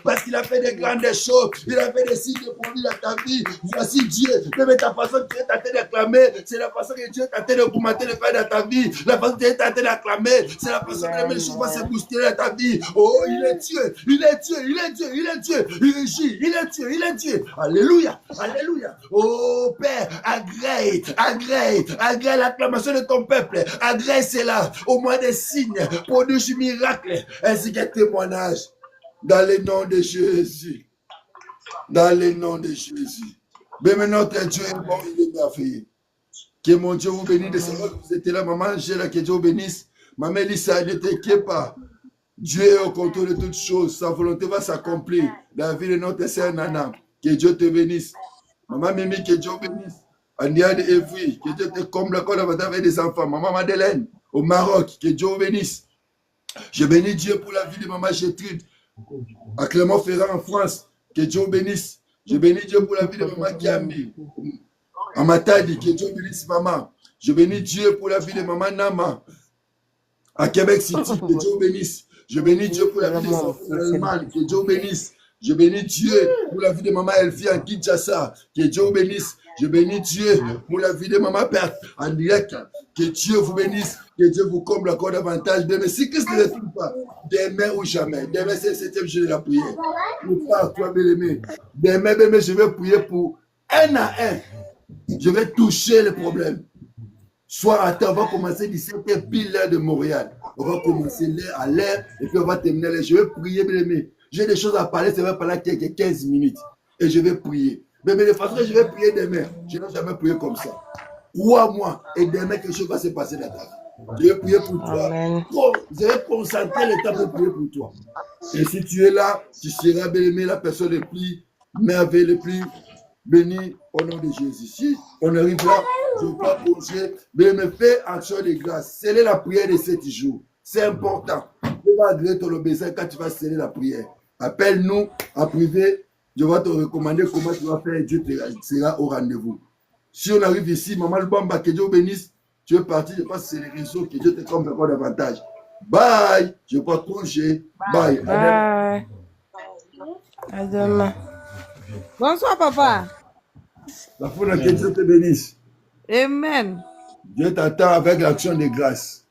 parce qu'il a fait des grandes choses, il a fait des signes de produits dans ta vie, voici Dieu, même ta façon que Dieu t'a tenté d'acclamer, c'est la façon que Dieu t'a tenté de commenter le faire dans ta vie, la façon que Dieu t'a tenté d'acclamer, c'est la façon que les choses vont se bousculer dans ta vie, oh il est Dieu, il est Dieu, il est Dieu, il est Dieu, il régit, il est Dieu, il est Dieu, alléluia, alléluia, oh Père, agrée l'acclamation de ton peuple. Agrée cela au moins des signes, produits miracles, ainsi que témoignages. Dans le nom de Jésus. Dans le nom de Jésus. Mais maintenant, notre Dieu est bon, il est merveilleux. Que mon Dieu vous bénisse de ce que vous étiez là, maman Angela, que Dieu vous bénisse. Maman Lisa, ne t'inquiète pas. Dieu est au contrôle de toutes choses. Sa volonté va s'accomplir dans la vie de notre sœur Nana. Que Dieu te bénisse. Maman Mimi, que Dieu vous bénisse. Andiane Evry, que Dieu te comble encore avec des enfants. Maman Madeleine, au Maroc, que Dieu vous bénisse. Je bénis Dieu pour la vie de maman Gertrude. À Clermont-Ferrand en France, que Dieu vous bénisse. Je bénis Dieu pour la vie de maman Kiambi. À Matadi, que Dieu bénisse maman. Je bénis Dieu pour la vie de maman Nama. À Québec City, que Dieu vous bénisse. Je bénis Dieu pour la vie de maman Allemagne, que Dieu vous bénisse. Je bénis Dieu pour la vie de maman Elfie en Kinshasa, que Dieu vous bénisse. Je bénis Dieu pour la vie de maman Perte en direct. Que Dieu vous bénisse, que Dieu vous comble encore davantage. Demain, si Christ ne retourne pas, demain ou jamais. Demain, c'est le 7e jour de la prière. Pour toi, toi, bien-aimé. Demain, je vais prier pour un à un. Je vais toucher le problème. Soit à temps, on va commencer 17h pile l'heure de Montréal. On va commencer l'heure à l'heure et puis on va terminer l'heure. Je vais prier, bien-aimé. J'ai des choses à parler, ça va parler quelques 15 minutes. Et je vais prier. Mais de façon que je vais prier demain, je n'ai jamais prié comme ça. Crois-moi, et demain, quelque chose va se passer dans ta vie. Je vais prier pour toi. Amen. Je vais concentrer le temps pour prier pour toi. Et si tu es là, tu seras bien-aimé, la personne le plus merveilleuse, le plus béni au nom de Jésus. Si on arrive là, je ne vais pas congé, mais me fais action de grâce. Scellez la prière de 7 jours. C'est important. Tu vas agréer ton obéissance quand tu vas sceller la prière. Appelle-nous en privé. Je vais te recommander comment tu vas faire et Dieu sera au rendez-vous. Si on arrive ici, maman Lubamba, que Dieu bénisse, tu es parti, je pense que c'est les réseaux, que Dieu te comble encore davantage. Bye, je prends congé. Bye. Bye. À demain. Bonsoir, papa. La foi que Dieu te bénisse. Amen. Dieu t'attend avec l'action de grâce.